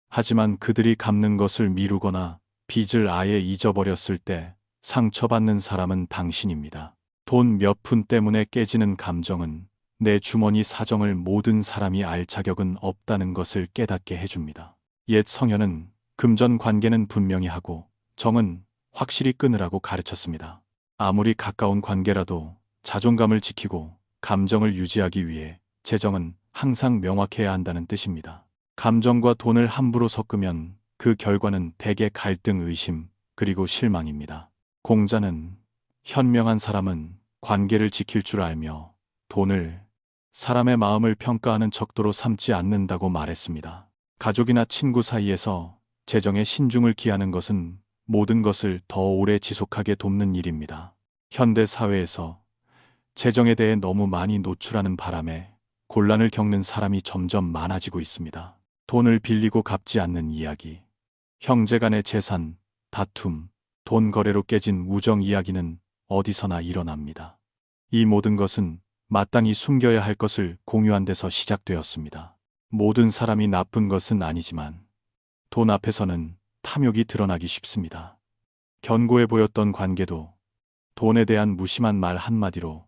하지만 그들이 갚는 것을 미루거나 빚을 아예 잊어버렸을 때 상처받는 사람은 당신입니다. 돈 몇 푼 때문에 깨지는 감정은 내 주머니 사정을 모든 사람이 알 자격은 없다는 것을 깨닫게 해줍니다. 옛 성현은 금전 관계는 분명히 하고 정은 확실히 끊으라고 가르쳤습니다. 아무리 가까운 관계라도 자존감을 지키고 감정을 유지하기 위해 재정은 항상 명확해야 한다는 뜻입니다. 감정과 돈을 함부로 섞으면 그 결과는 대개 갈등, 의심, 그리고 실망입니다. 공자는 현명한 사람은 관계를 지킬 줄 알며 돈을 사람의 마음을 평가하는 척도로 삼지 않는다고 말했습니다. 가족이나 친구 사이에서 재정에 신중을 기하는 것은 모든 것을 더 오래 지속하게 돕는 일입니다. 현대 사회에서 재정에 대해 너무 많이 노출하는 바람에 곤란을 겪는 사람이 점점 많아지고 있습니다. 돈을 빌리고 갚지 않는 이야기, 형제 간의 재산, 다툼, 돈 거래로 깨진 우정 이야기는 어디서나 일어납니다. 이 모든 것은 마땅히 숨겨야 할 것을 공유한 데서 시작되었습니다. 모든 사람이 나쁜 것은 아니지만 돈 앞에서는 탐욕이 드러나기 쉽습니다. 견고해 보였던 관계도 돈에 대한 무심한 말 한마디로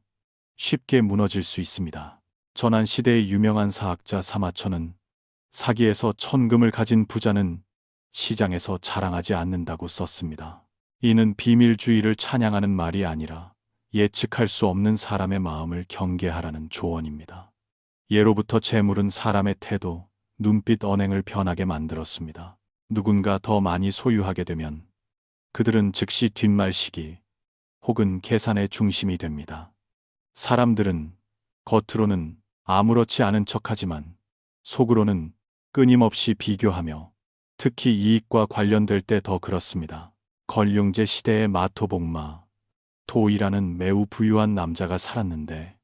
쉽게 무너질 수 있습니다. 전한 시대의 유명한 사학자 사마천은 사기에서 천금을 가진 부자는 시장에서 자랑하지 않는다고 썼습니다. 이는 비밀주의를 찬양하는 말이 아니라 예측할 수 없는 사람의 마음을 경계하라는 조언입니다. 예로부터 재물은 사람의 태도, 눈빛, 언행을 변하게 만들었습니다. 누군가 더 많이 소유하게 되면 그들은 즉시 뒷말시기 혹은 계산의 중심이 됩니다. 사람들은 겉으로는 아무렇지 않은 척하지만 속으로는 끊임없이 비교하며 특히 이익과 관련될 때 더 그렇습니다. 건룡제 시대의 마토복마 도이라는 매우 부유한 남자가 살았는데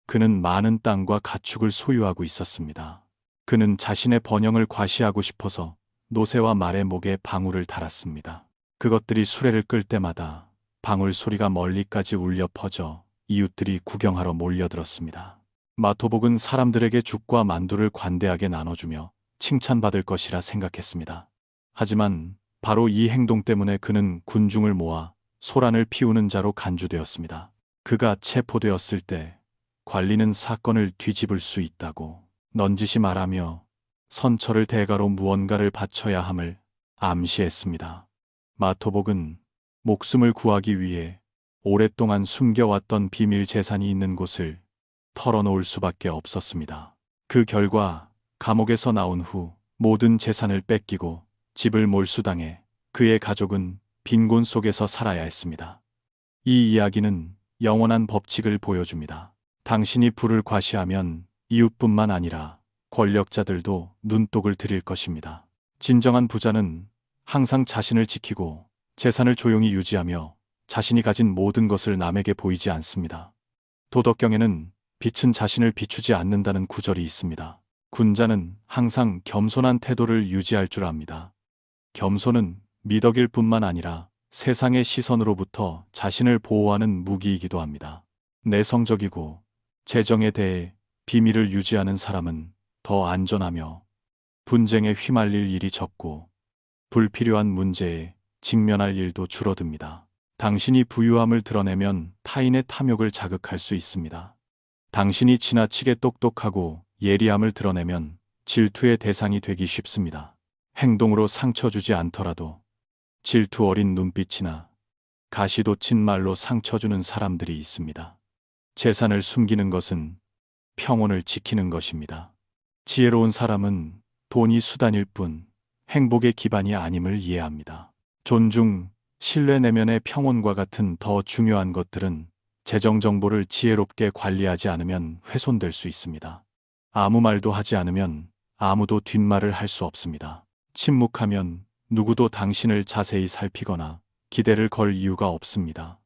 그는 많은 땅과 가축을 소유하고 있었습니다. 그는 자신의 번영을 과시하고 싶어서 노새와 말의 목에 방울을 달았습니다. 그것들이 수레를 끌 때마다 방울 소리가 멀리까지 울려 퍼져 이웃들이 구경하러 몰려들었습니다. 마토복은 사람들에게 죽과 만두를 관대하게 나눠주며 칭찬받을 것이라 생각했습니다. 하지만 바로 이 행동 때문에 그는 군중을 모아 소란을 피우는 자로 간주되었습니다. 그가 체포되었을 때 관리는 사건을 뒤집을 수 있다고 넌지시 말하며 선처를 대가로 무언가를 바쳐야 함을 암시했습니다. 마토복은 목숨을 구하기 위해 오랫동안 숨겨왔던 비밀 재산이 있는 곳을 털어놓을 수밖에 없었습니다. 그 결과 감옥에서 나온 후 모든 재산을 뺏기고 집을 몰수당해 그의 가족은 빈곤 속에서 살아야 했습니다. 이 이야기는 영원한 법칙을 보여줍니다. 당신이 부를 과시하면 이웃뿐만 아니라 권력자들도 눈독을 들일 것입니다. 진정한 부자는 항상 자신을 지키고 재산을 조용히 유지하며 자신이 가진 모든 것을 남에게 보이지 않습니다. 도덕경에는 빛은 자신을 비추지 않는다는 구절이 있습니다. 군자는 항상 겸손한 태도를 유지할 줄 압니다. 겸손은 미덕일 뿐만 아니라 세상의 시선으로부터 자신을 보호하는 무기이기도 합니다. 내성적이고 재정에 대해 비밀을 유지하는 사람은 더 안전하며 분쟁에 휘말릴 일이 적고 불필요한 문제에 직면할 일도 줄어듭니다. 당신이 부유함을 드러내면 타인의 탐욕을 자극할 수 있습니다. 당신이 지나치게 똑똑하고 예리함을 드러내면 질투의 대상이 되기 쉽습니다. 행동으로 상처 주지 않더라도 질투 어린 눈빛이나 가시돋친 말로 상처 주는 사람들이 있습니다. 재산을 숨기는 것은 평온을 지키는 것입니다. 지혜로운 사람은 돈이 수단일 뿐 행복의 기반이 아님을 이해합니다. 존중, 신뢰 내면의 평온과 같은 더 중요한 것들은 재정 정보를 지혜롭게 관리하지 않으면 훼손될 수 있습니다. 아무 말도 하지 않으면 아무도 뒷말을 할 수 없습니다. 침묵하면 누구도 당신을 자세히 살피거나 기대를 걸 이유가 없습니다.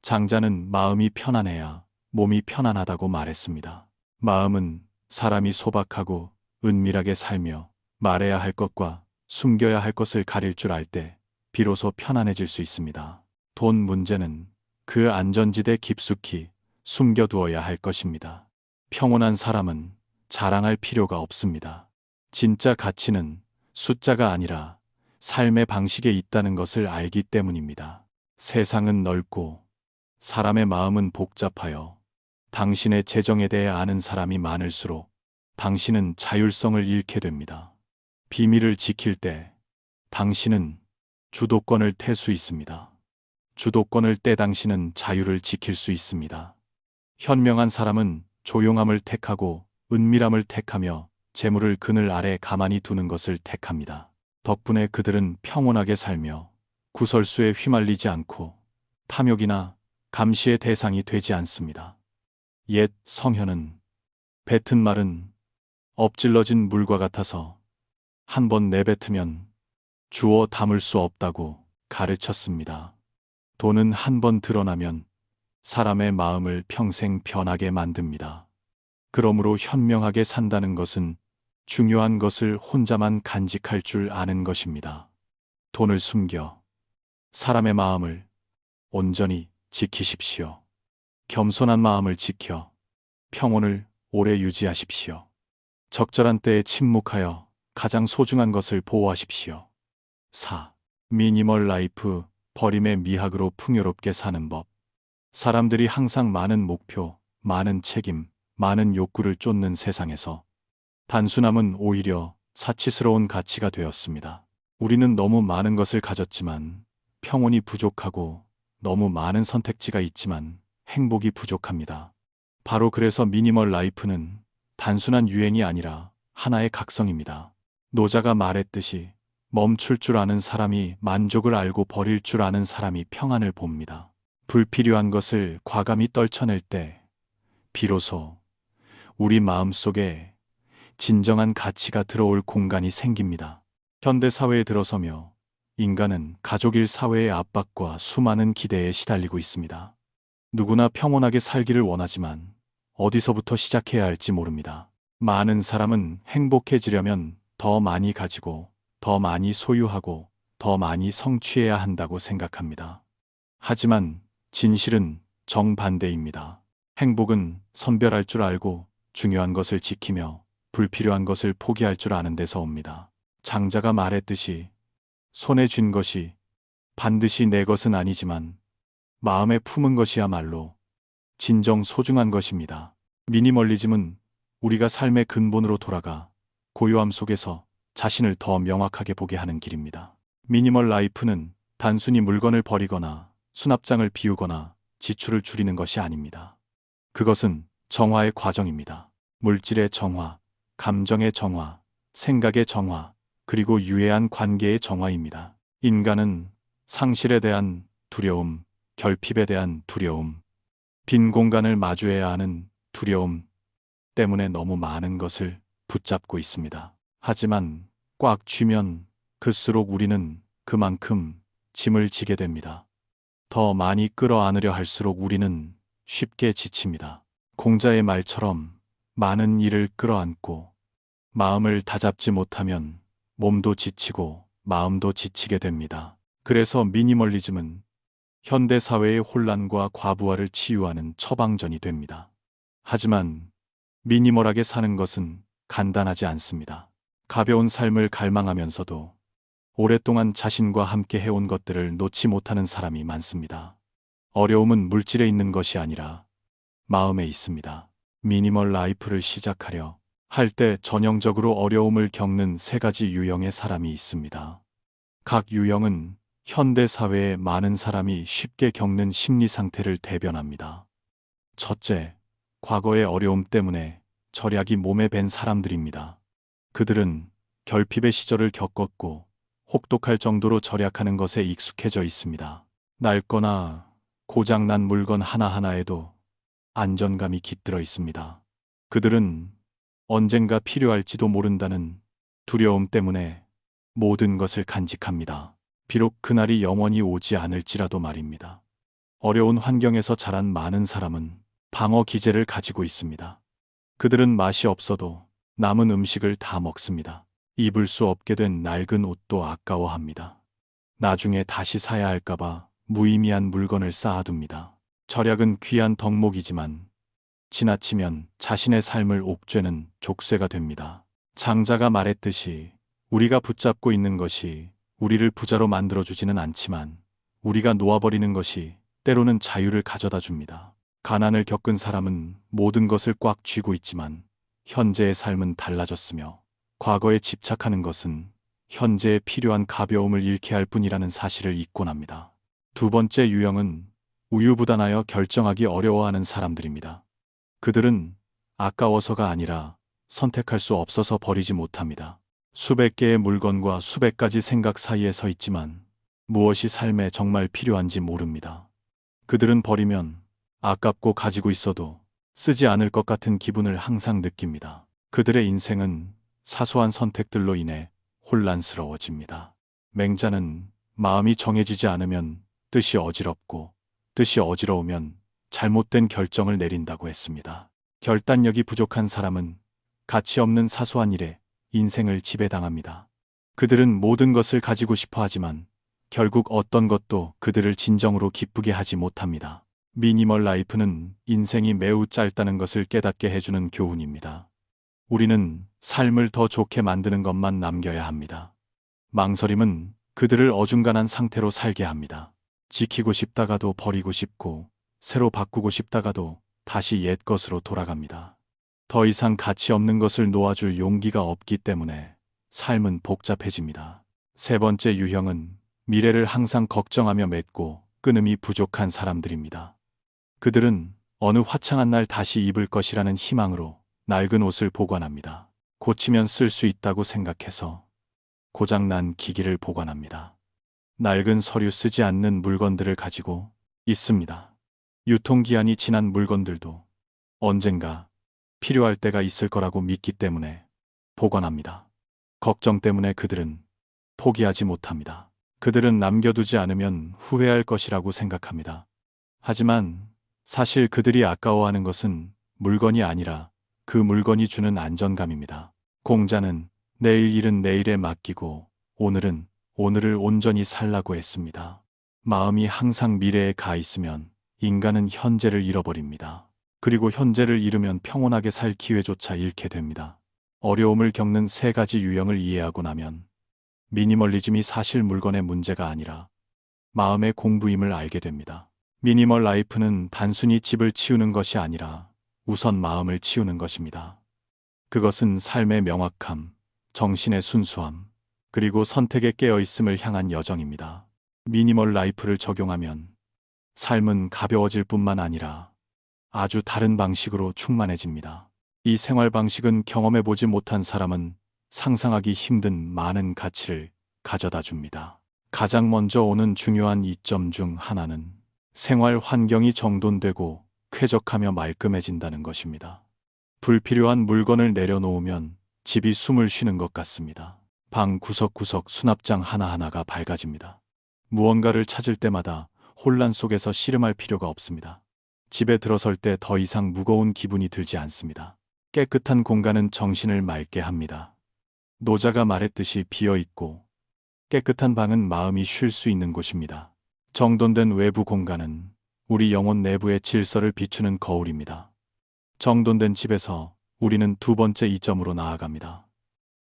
장자는 마음이 편안해야 몸이 편안하다고 말했습니다. 마음은 사람이 소박하고 은밀하게 살며 말해야 할 것과 숨겨야 할 것을 가릴 줄 알 때 비로소 편안해질 수 있습니다. 돈 문제는 그 안전지대 깊숙이 숨겨두어야 할 것입니다. 평온한 사람은 자랑할 필요가 없습니다. 진짜 가치는 숫자가 아니라 삶의 방식에 있다는 것을 알기 때문입니다. 세상은 넓고 사람의 마음은 복잡하여 당신의 재정에 대해 아는 사람이 많을수록 당신은 자율성을 잃게 됩니다. 비밀을 지킬 때 당신은 주도권을 뗄 수 있습니다. 주도권을 떼 당신은 자유를 지킬 수 있습니다. 현명한 사람은 조용함을 택하고 은밀함을 택하며 재물을 그늘 아래 가만히 두는 것을 택합니다. 덕분에 그들은 평온하게 살며 구설수에 휘말리지 않고 탐욕이나 감시의 대상이 되지 않습니다. 옛 성현은 뱉은 말은 엎질러진 물과 같아서 한 번 내뱉으면 주워 담을 수 없다고 가르쳤습니다. 돈은 한 번 드러나면 사람의 마음을 평생 변하게 만듭니다. 그러므로 현명하게 산다는 것은 중요한 것을 혼자만 간직할 줄 아는 것입니다. 돈을 숨겨 사람의 마음을 온전히 지키십시오. 겸손한 마음을 지켜 평온을 오래 유지하십시오. 적절한 때에 침묵하여 가장 소중한 것을 보호하십시오. 4. 미니멀 라이프, 버림의 미학으로 풍요롭게 사는 법. 사람들이 항상 많은 목표, 많은 책임, 많은 욕구를 쫓는 세상에서 단순함은 오히려 사치스러운 가치가 되었습니다. 우리는 너무 많은 것을 가졌지만 평온이 부족하고 너무 많은 선택지가 있지만 행복이 부족합니다. 바로 그래서 미니멀 라이프는 단순한 유행이 아니라 하나의 각성입니다. 노자가 말했듯이 멈출 줄 아는 사람이 만족을 알고 버릴 줄 아는 사람이 평안을 봅니다. 불필요한 것을 과감히 떨쳐낼 때 비로소 우리 마음속에 진정한 가치가 들어올 공간이 생깁니다. 현대 사회에 들어서며 인간은 가족일 사회의 압박과 수많은 기대에 시달리고 있습니다. 누구나 평온하게 살기를 원하지만 어디서부터 시작해야 할지 모릅니다. 많은 사람은 행복해지려면 더 많이 가지고 더 많이 소유하고 더 많이 성취해야 한다고 생각합니다. 하지만 진실은 정반대입니다. 행복은 선별할 줄 알고 중요한 것을 지키며 불필요한 것을 포기할 줄 아는 데서 옵니다. 장자가 말했듯이 손에 쥔 것이 반드시 내 것은 아니지만 마음에 품은 것이야말로 진정 소중한 것입니다. 미니멀리즘은 우리가 삶의 근본으로 돌아가 고요함 속에서 자신을 더 명확하게 보게 하는 길입니다. 미니멀 라이프는 단순히 물건을 버리거나 수납장을 비우거나 지출을 줄이는 것이 아닙니다. 그것은 정화의 과정입니다. 물질의 정화, 감정의 정화, 생각의 정화, 그리고 유해한 관계의 정화입니다. 인간은 상실에 대한 두려움, 결핍에 대한 두려움, 빈 공간을 마주해야 하는 두려움 때문에 너무 많은 것을 붙잡고 있습니다. 하지만 꽉 쥐면 클수록 우리는 그만큼 짐을 지게 됩니다. 더 많이 끌어안으려 할수록 우리는 쉽게 지칩니다. 공자의 말처럼 많은 일을 끌어안고 마음을 다잡지 못하면 몸도 지치고 마음도 지치게 됩니다. 그래서 미니멀리즘은 현대 사회의 혼란과 과부하를 치유하는 처방전이 됩니다. 하지만 미니멀하게 사는 것은 간단하지 않습니다. 가벼운 삶을 갈망하면서도 오랫동안 자신과 함께 해온 것들을 놓지 못하는 사람이 많습니다. 어려움은 물질에 있는 것이 아니라 마음에 있습니다. 미니멀 라이프를 시작하려 할 때 전형적으로 어려움을 겪는 세 가지 유형의 사람이 있습니다. 각 유형은 현대 사회의 많은 사람이 쉽게 겪는 심리 상태를 대변합니다. 첫째, 과거의 어려움 때문에 절약이 몸에 밴 사람들입니다. 그들은 결핍의 시절을 겪었고 혹독할 정도로 절약하는 것에 익숙해져 있습니다. 낡거나 고장난 물건 하나하나에도 안전감이 깃들어 있습니다. 그들은 언젠가 필요할지도 모른다는 두려움 때문에 모든 것을 간직합니다. 비록 그날이 영원히 오지 않을지라도 말입니다. 어려운 환경에서 자란 많은 사람은 방어 기제를 가지고 있습니다. 그들은 맛이 없어도 남은 음식을 다 먹습니다. 입을 수 없게 된 낡은 옷도 아까워합니다. 나중에 다시 사야 할까봐 무의미한 물건을 쌓아둡니다. 절약은 귀한 덕목이지만 지나치면 자신의 삶을 옥죄는 족쇄가 됩니다. 장자가 말했듯이 우리가 붙잡고 있는 것이 우리를 부자로 만들어주지는 않지만 우리가 놓아버리는 것이 때로는 자유를 가져다 줍니다. 가난을 겪은 사람은 모든 것을 꽉 쥐고 있지만 현재의 삶은 달라졌으며 과거에 집착하는 것은 현재에 필요한 가벼움을 잃게 할 뿐이라는 사실을 잊곤 합니다. 두 번째 유형은 우유부단하여 결정하기 어려워하는 사람들입니다. 그들은 아까워서가 아니라 선택할 수 없어서 버리지 못합니다. 수백 개의 물건과 수백 가지 생각 사이에 서 있지만 무엇이 삶에 정말 필요한지 모릅니다. 그들은 버리면 아깝고 가지고 있어도 쓰지 않을 것 같은 기분을 항상 느낍니다. 그들의 인생은 사소한 선택들로 인해 혼란스러워집니다. 맹자는 마음이 정해지지 않으면 뜻이 어지럽고 뜻이 어지러우면 잘못된 결정을 내린다고 했습니다. 결단력이 부족한 사람은 가치 없는 사소한 일에 인생을 지배당합니다. 그들은 모든 것을 가지고 싶어 하지만 결국 어떤 것도 그들을 진정으로 기쁘게 하지 못합니다. 미니멀 라이프는 인생이 매우 짧다는 것을 깨닫게 해주는 교훈입니다. 우리는 삶을 더 좋게 만드는 것만 남겨야 합니다. 망설임은 그들을 어중간한 상태로 살게 합니다. 지키고 싶다가도 버리고 싶고 새로 바꾸고 싶다가도 다시 옛 것으로 돌아갑니다. 더 이상 가치 없는 것을 놓아줄 용기가 없기 때문에 삶은 복잡해집니다. 세 번째 유형은 미래를 항상 걱정하며 맺고 끊음이 부족한 사람들입니다. 그들은 어느 화창한 날 다시 입을 것이라는 희망으로 낡은 옷을 보관합니다. 고치면 쓸 수 있다고 생각해서 고장난 기기를 보관합니다. 낡은 서류 쓰지 않는 물건들을 가지고 있습니다. 유통기한이 지난 물건들도 언젠가 필요할 때가 있을 거라고 믿기 때문에 보관합니다. 걱정 때문에 그들은 포기하지 못합니다. 그들은 남겨두지 않으면 후회할 것이라고 생각합니다. 하지만 사실 그들이 아까워하는 것은 물건이 아니라 그 물건이 주는 안정감입니다. 공자는 내일 일은 내일에 맡기고 오늘은 오늘을 온전히 살라고 했습니다. 마음이 항상 미래에 가 있으면 인간은 현재를 잃어버립니다. 그리고 현재를 잃으면 평온하게 살 기회조차 잃게 됩니다. 어려움을 겪는 세 가지 유형을 이해하고 나면 미니멀리즘이 사실 물건의 문제가 아니라 마음의 공부임을 알게 됩니다. 미니멀 라이프는 단순히 집을 치우는 것이 아니라 우선 마음을 치우는 것입니다. 그것은 삶의 명확함, 정신의 순수함, 그리고 선택에 깨어있음을 향한 여정입니다. 미니멀 라이프를 적용하면 삶은 가벼워질 뿐만 아니라 아주 다른 방식으로 충만해집니다. 이 생활 방식은 경험해보지 못한 사람은 상상하기 힘든 많은 가치를 가져다 줍니다. 가장 먼저 오는 중요한 이점 중 하나는 생활 환경이 정돈되고 쾌적하며 말끔해진다는 것입니다. 불필요한 물건을 내려놓으면 집이 숨을 쉬는 것 같습니다. 방 구석구석 수납장 하나하나가 밝아집니다. 무언가를 찾을 때마다 혼란 속에서 씨름할 필요가 없습니다. 집에 들어설 때 더 이상 무거운 기분이 들지 않습니다. 깨끗한 공간은 정신을 맑게 합니다. 노자가 말했듯이 비어있고 깨끗한 방은 마음이 쉴 수 있는 곳입니다. 정돈된 외부 공간은 우리 영혼 내부의 질서를 비추는 거울입니다. 정돈된 집에서 우리는 두 번째 이점으로 나아갑니다.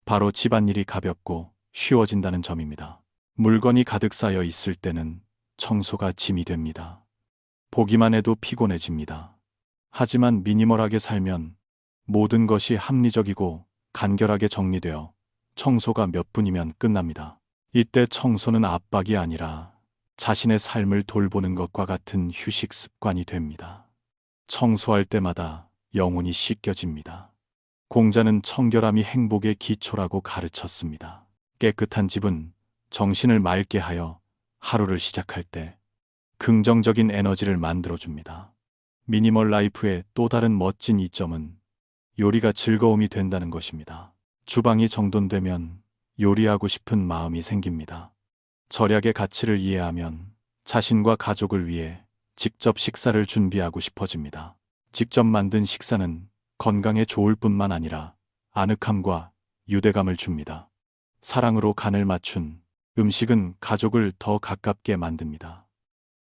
바로 집안일이 가볍고 쉬워진다는 점입니다. 물건이 가득 쌓여 있을 때는 청소가 짐이 됩니다. 보기만 해도 피곤해집니다. 하지만 미니멀하게 살면 모든 것이 합리적이고 간결하게 정리되어 청소가 몇 분이면 끝납니다. 이때 청소는 압박이 아니라 자신의 삶을 돌보는 것과 같은 휴식 습관이 됩니다. 청소할 때마다 영혼이 씻겨집니다. 공자는 청결함이 행복의 기초라고 가르쳤습니다. 깨끗한 집은 정신을 맑게 하여 하루를 시작할 때 긍정적인 에너지를 만들어줍니다. 미니멀 라이프의 또 다른 멋진 이점은 요리가 즐거움이 된다는 것입니다. 주방이 정돈되면 요리하고 싶은 마음이 생깁니다. 절약의 가치를 이해하면 자신과 가족을 위해 직접 식사를 준비하고 싶어집니다. 직접 만든 식사는 건강에 좋을 뿐만 아니라 아늑함과 유대감을 줍니다. 사랑으로 간을 맞춘 음식은 가족을 더 가깝게 만듭니다.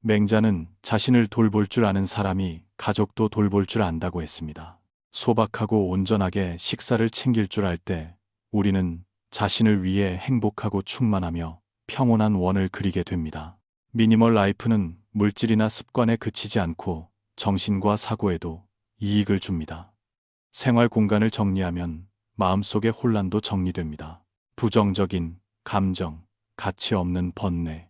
맹자는 자신을 돌볼 줄 아는 사람이 가족도 돌볼 줄 안다고 했습니다. 소박하고 온전하게 식사를 챙길 줄 알 때 우리는 자신을 위해 행복하고 충만하며 평온한 원을 그리게 됩니다. 미니멀 라이프는 물질이나 습관에 그치지 않고 정신과 사고에도 이익을 줍니다. 생활 공간을 정리하면 마음속의 혼란도 정리됩니다. 부정적인 감정, 가치 없는 번뇌,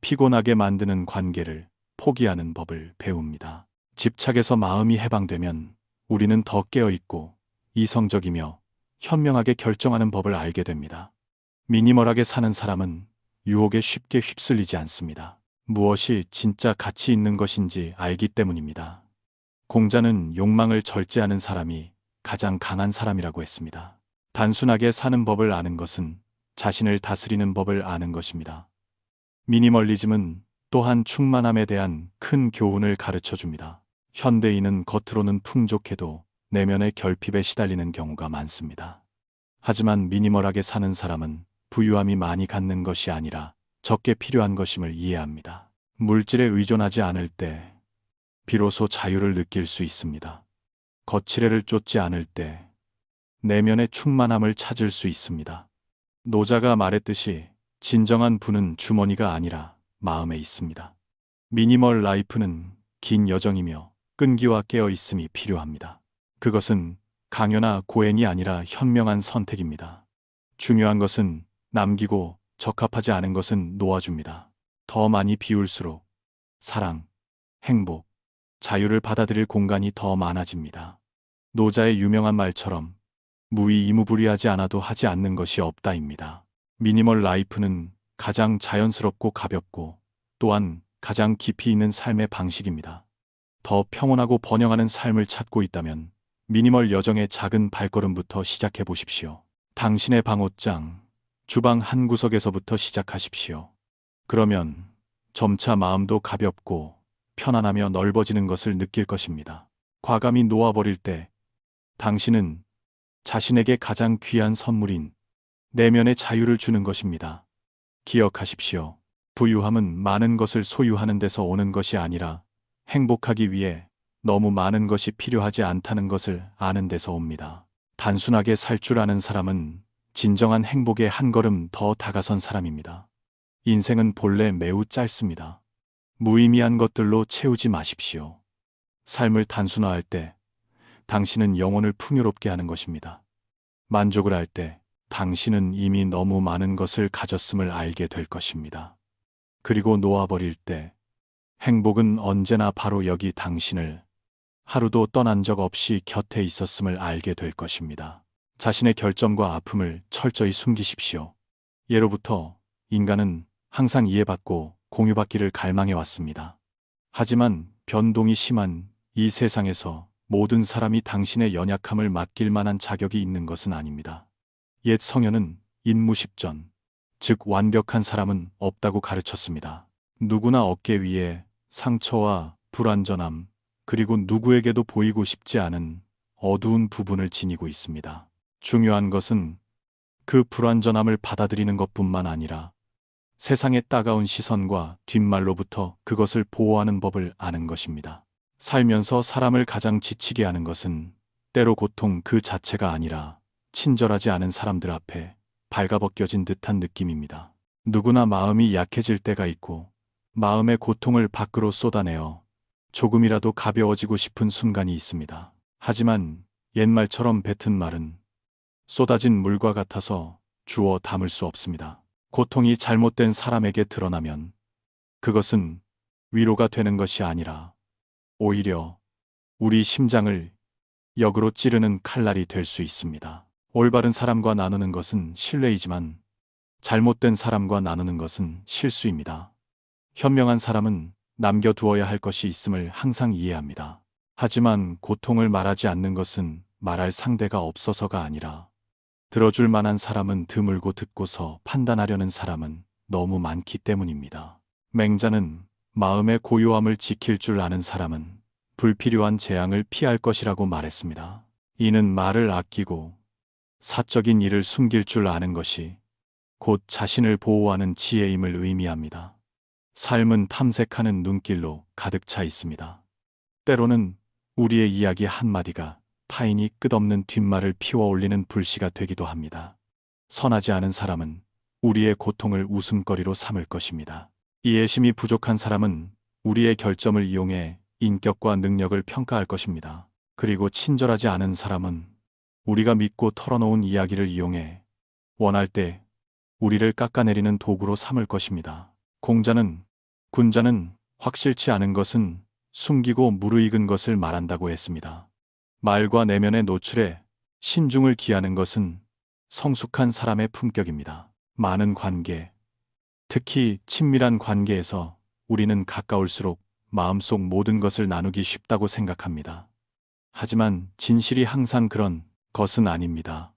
피곤하게 만드는 관계를 포기하는 법을 배웁니다. 집착에서 마음이 해방되면 우리는 더 깨어있고 이성적이며 현명하게 결정하는 법을 알게 됩니다. 미니멀하게 사는 사람은 유혹에 쉽게 휩쓸리지 않습니다. 무엇이 진짜 가치 있는 것인지 알기 때문입니다. 공자는 욕망을 절제하는 사람이 가장 강한 사람이라고 했습니다. 단순하게 사는 법을 아는 것은 자신을 다스리는 법을 아는 것입니다. 미니멀리즘은 또한 충만함에 대한 큰 교훈을 가르쳐 줍니다. 현대인은 겉으로는 풍족해도 내면의 결핍에 시달리는 경우가 많습니다. 하지만 미니멀하게 사는 사람은 부유함이 많이 갖는 것이 아니라 적게 필요한 것임을 이해합니다. 물질에 의존하지 않을 때 비로소 자유를 느낄 수 있습니다. 거칠애를 쫓지 않을 때 내면의 충만함을 찾을 수 있습니다. 노자가 말했듯이 진정한 부는 주머니가 아니라 마음에 있습니다. 미니멀 라이프는 긴 여정이며 끈기와 깨어있음이 필요합니다. 그것은 강요나 고행이 아니라 현명한 선택입니다. 중요한 것은 남기고 적합하지 않은 것은 놓아줍니다. 더 많이 비울수록 사랑, 행복, 자유를 받아들일 공간이 더 많아집니다. 노자의 유명한 말처럼 무의무부리하지 않아도 하지 않는 것이 없다입니다. 미니멀 라이프는 가장 자연스럽고 가볍고 또한 가장 깊이 있는 삶의 방식입니다. 더 평온하고 번영하는 삶을 찾고 있다면 미니멀 여정의 작은 발걸음부터 시작해 보십시오. 당신의 방옷장, 주방 한 구석에서부터 시작하십시오. 그러면 점차 마음도 가볍고 편안하며 넓어지는 것을 느낄 것입니다. 과감히 놓아버릴 때 당신은 자신에게 가장 귀한 선물인 내면의 자유를 주는 것입니다. 기억하십시오. 부유함은 많은 것을 소유하는 데서 오는 것이 아니라 행복하기 위해 너무 많은 것이 필요하지 않다는 것을 아는 데서 옵니다. 단순하게 살 줄 아는 사람은 진정한 행복에 한 걸음 더 다가선 사람입니다. 인생은 본래 매우 짧습니다. 무의미한 것들로 채우지 마십시오. 삶을 단순화할 때 당신은 영혼을 풍요롭게 하는 것입니다. 만족을 할 때 당신은 이미 너무 많은 것을 가졌음을 알게 될 것입니다. 그리고 놓아버릴 때 행복은 언제나 바로 여기 당신을 하루도 떠난 적 없이 곁에 있었음을 알게 될 것입니다. 자신의 결점과 아픔을 철저히 숨기십시오. 예로부터 인간은 항상 이해받고 공유받기를 갈망해 왔습니다. 하지만 변동이 심한 이 세상에서 모든 사람이 당신의 연약함을 맡길 만한 자격이 있는 것은 아닙니다. 옛 성현은 인무십전, 즉 완벽한 사람은 없다고 가르쳤습니다. 누구나 어깨 위에 상처와 불완전함, 그리고 누구에게도 보이고 싶지 않은 어두운 부분을 지니고 있습니다. 중요한 것은 그 불완전함을 받아들이는 것뿐만 아니라 세상의 따가운 시선과 뒷말로부터 그것을 보호하는 법을 아는 것입니다. 살면서 사람을 가장 지치게 하는 것은 때로 고통 그 자체가 아니라 친절하지 않은 사람들 앞에 발가벗겨진 듯한 느낌입니다. 누구나 마음이 약해질 때가 있고 마음의 고통을 밖으로 쏟아내어 조금이라도 가벼워지고 싶은 순간이 있습니다. 하지만 옛말처럼 뱉은 말은 쏟아진 물과 같아서 주워 담을 수 없습니다. 고통이 잘못된 사람에게 드러나면 그것은 위로가 되는 것이 아니라 오히려 우리 심장을 역으로 찌르는 칼날이 될 수 있습니다. 올바른 사람과 나누는 것은 신뢰이지만 잘못된 사람과 나누는 것은 실수입니다. 현명한 사람은 남겨두어야 할 것이 있음을 항상 이해합니다. 하지만 고통을 말하지 않는 것은 말할 상대가 없어서가 아니라 들어줄 만한 사람은 드물고 듣고서 판단하려는 사람은 너무 많기 때문입니다. 맹자는 마음의 고요함을 지킬 줄 아는 사람은 불필요한 재앙을 피할 것이라고 말했습니다. 이는 말을 아끼고 사적인 일을 숨길 줄 아는 것이 곧 자신을 보호하는 지혜임을 의미합니다. 삶은 탐색하는 눈길로 가득 차 있습니다. 때로는 우리의 이야기 한마디가 타인이 끝없는 뒷말을 피워 올리는 불씨가 되기도 합니다. 선하지 않은 사람은 우리의 고통을 웃음거리로 삼을 것입니다. 이해심이 부족한 사람은 우리의 결점을 이용해 인격과 능력을 평가할 것입니다. 그리고 친절하지 않은 사람은 우리가 믿고 털어놓은 이야기를 이용해 원할 때 우리를 깎아내리는 도구로 삼을 것입니다. 군자는 확실치 않은 것은 숨기고 무르익은 것을 말한다고 했습니다. 말과 내면의 노출에 신중을 기하는 것은 성숙한 사람의 품격입니다. 많은 관계, 특히 친밀한 관계에서 우리는 가까울수록 마음속 모든 것을 나누기 쉽다고 생각합니다. 하지만 진실이 항상 그런 것은 아닙니다.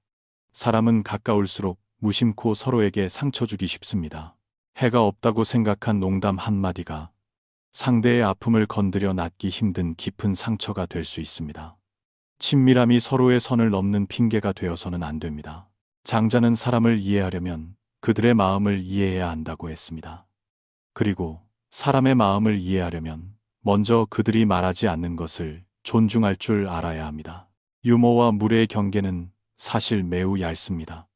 사람은 가까울수록 무심코 서로에게 상처 주기 쉽습니다. 해가 없다고 생각한 농담 한마디가 상대의 아픔을 건드려 낫기 힘든 깊은 상처가 될 수 있습니다. 친밀함이 서로의 선을 넘는 핑계가 되어서는 안 됩니다. 장자는 사람을 이해하려면 그들의 마음을 이해해야 한다고 했습니다. 그리고 사람의 마음을 이해하려면 먼저 그들이 말하지 않는 것을 존중할 줄 알아야 합니다. 유머와 무례의 경계는 사실 매우 얇습니다.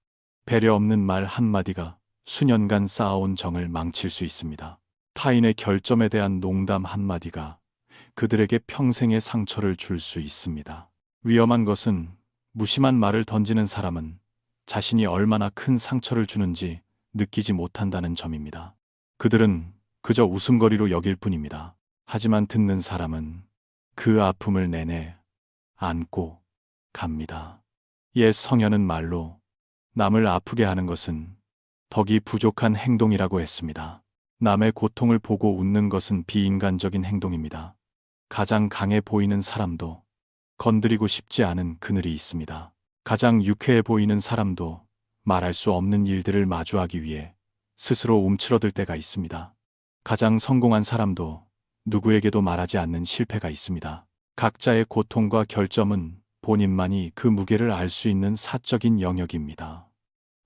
배려 없는 말 한마디가 수년간 쌓아온 정을 망칠 수 있습니다. 타인의 결점에 대한 농담 한마디가 그들에게 평생의 상처를 줄 수 있습니다. 위험한 것은 무심한 말을 던지는 사람은 자신이 얼마나 큰 상처를 주는지 느끼지 못한다는 점입니다. 그들은 그저 웃음거리로 여길 뿐입니다. 하지만 듣는 사람은 그 아픔을 내내 안고 갑니다. 옛 성현은 말로 남을 아프게 하는 것은 덕이 부족한 행동이라고 했습니다. 남의 고통을 보고 웃는 것은 비인간적인 행동입니다. 가장 강해 보이는 사람도 건드리고 싶지 않은 그늘이 있습니다. 가장 유쾌해 보이는 사람도 말할 수 없는 일들을 마주하기 위해 스스로 움츠러들 때가 있습니다. 가장 성공한 사람도 누구에게도 말하지 않는 실패가 있습니다. 각자의 고통과 결점은 본인만이 그 무게를 알 수 있는 사적인 영역입니다.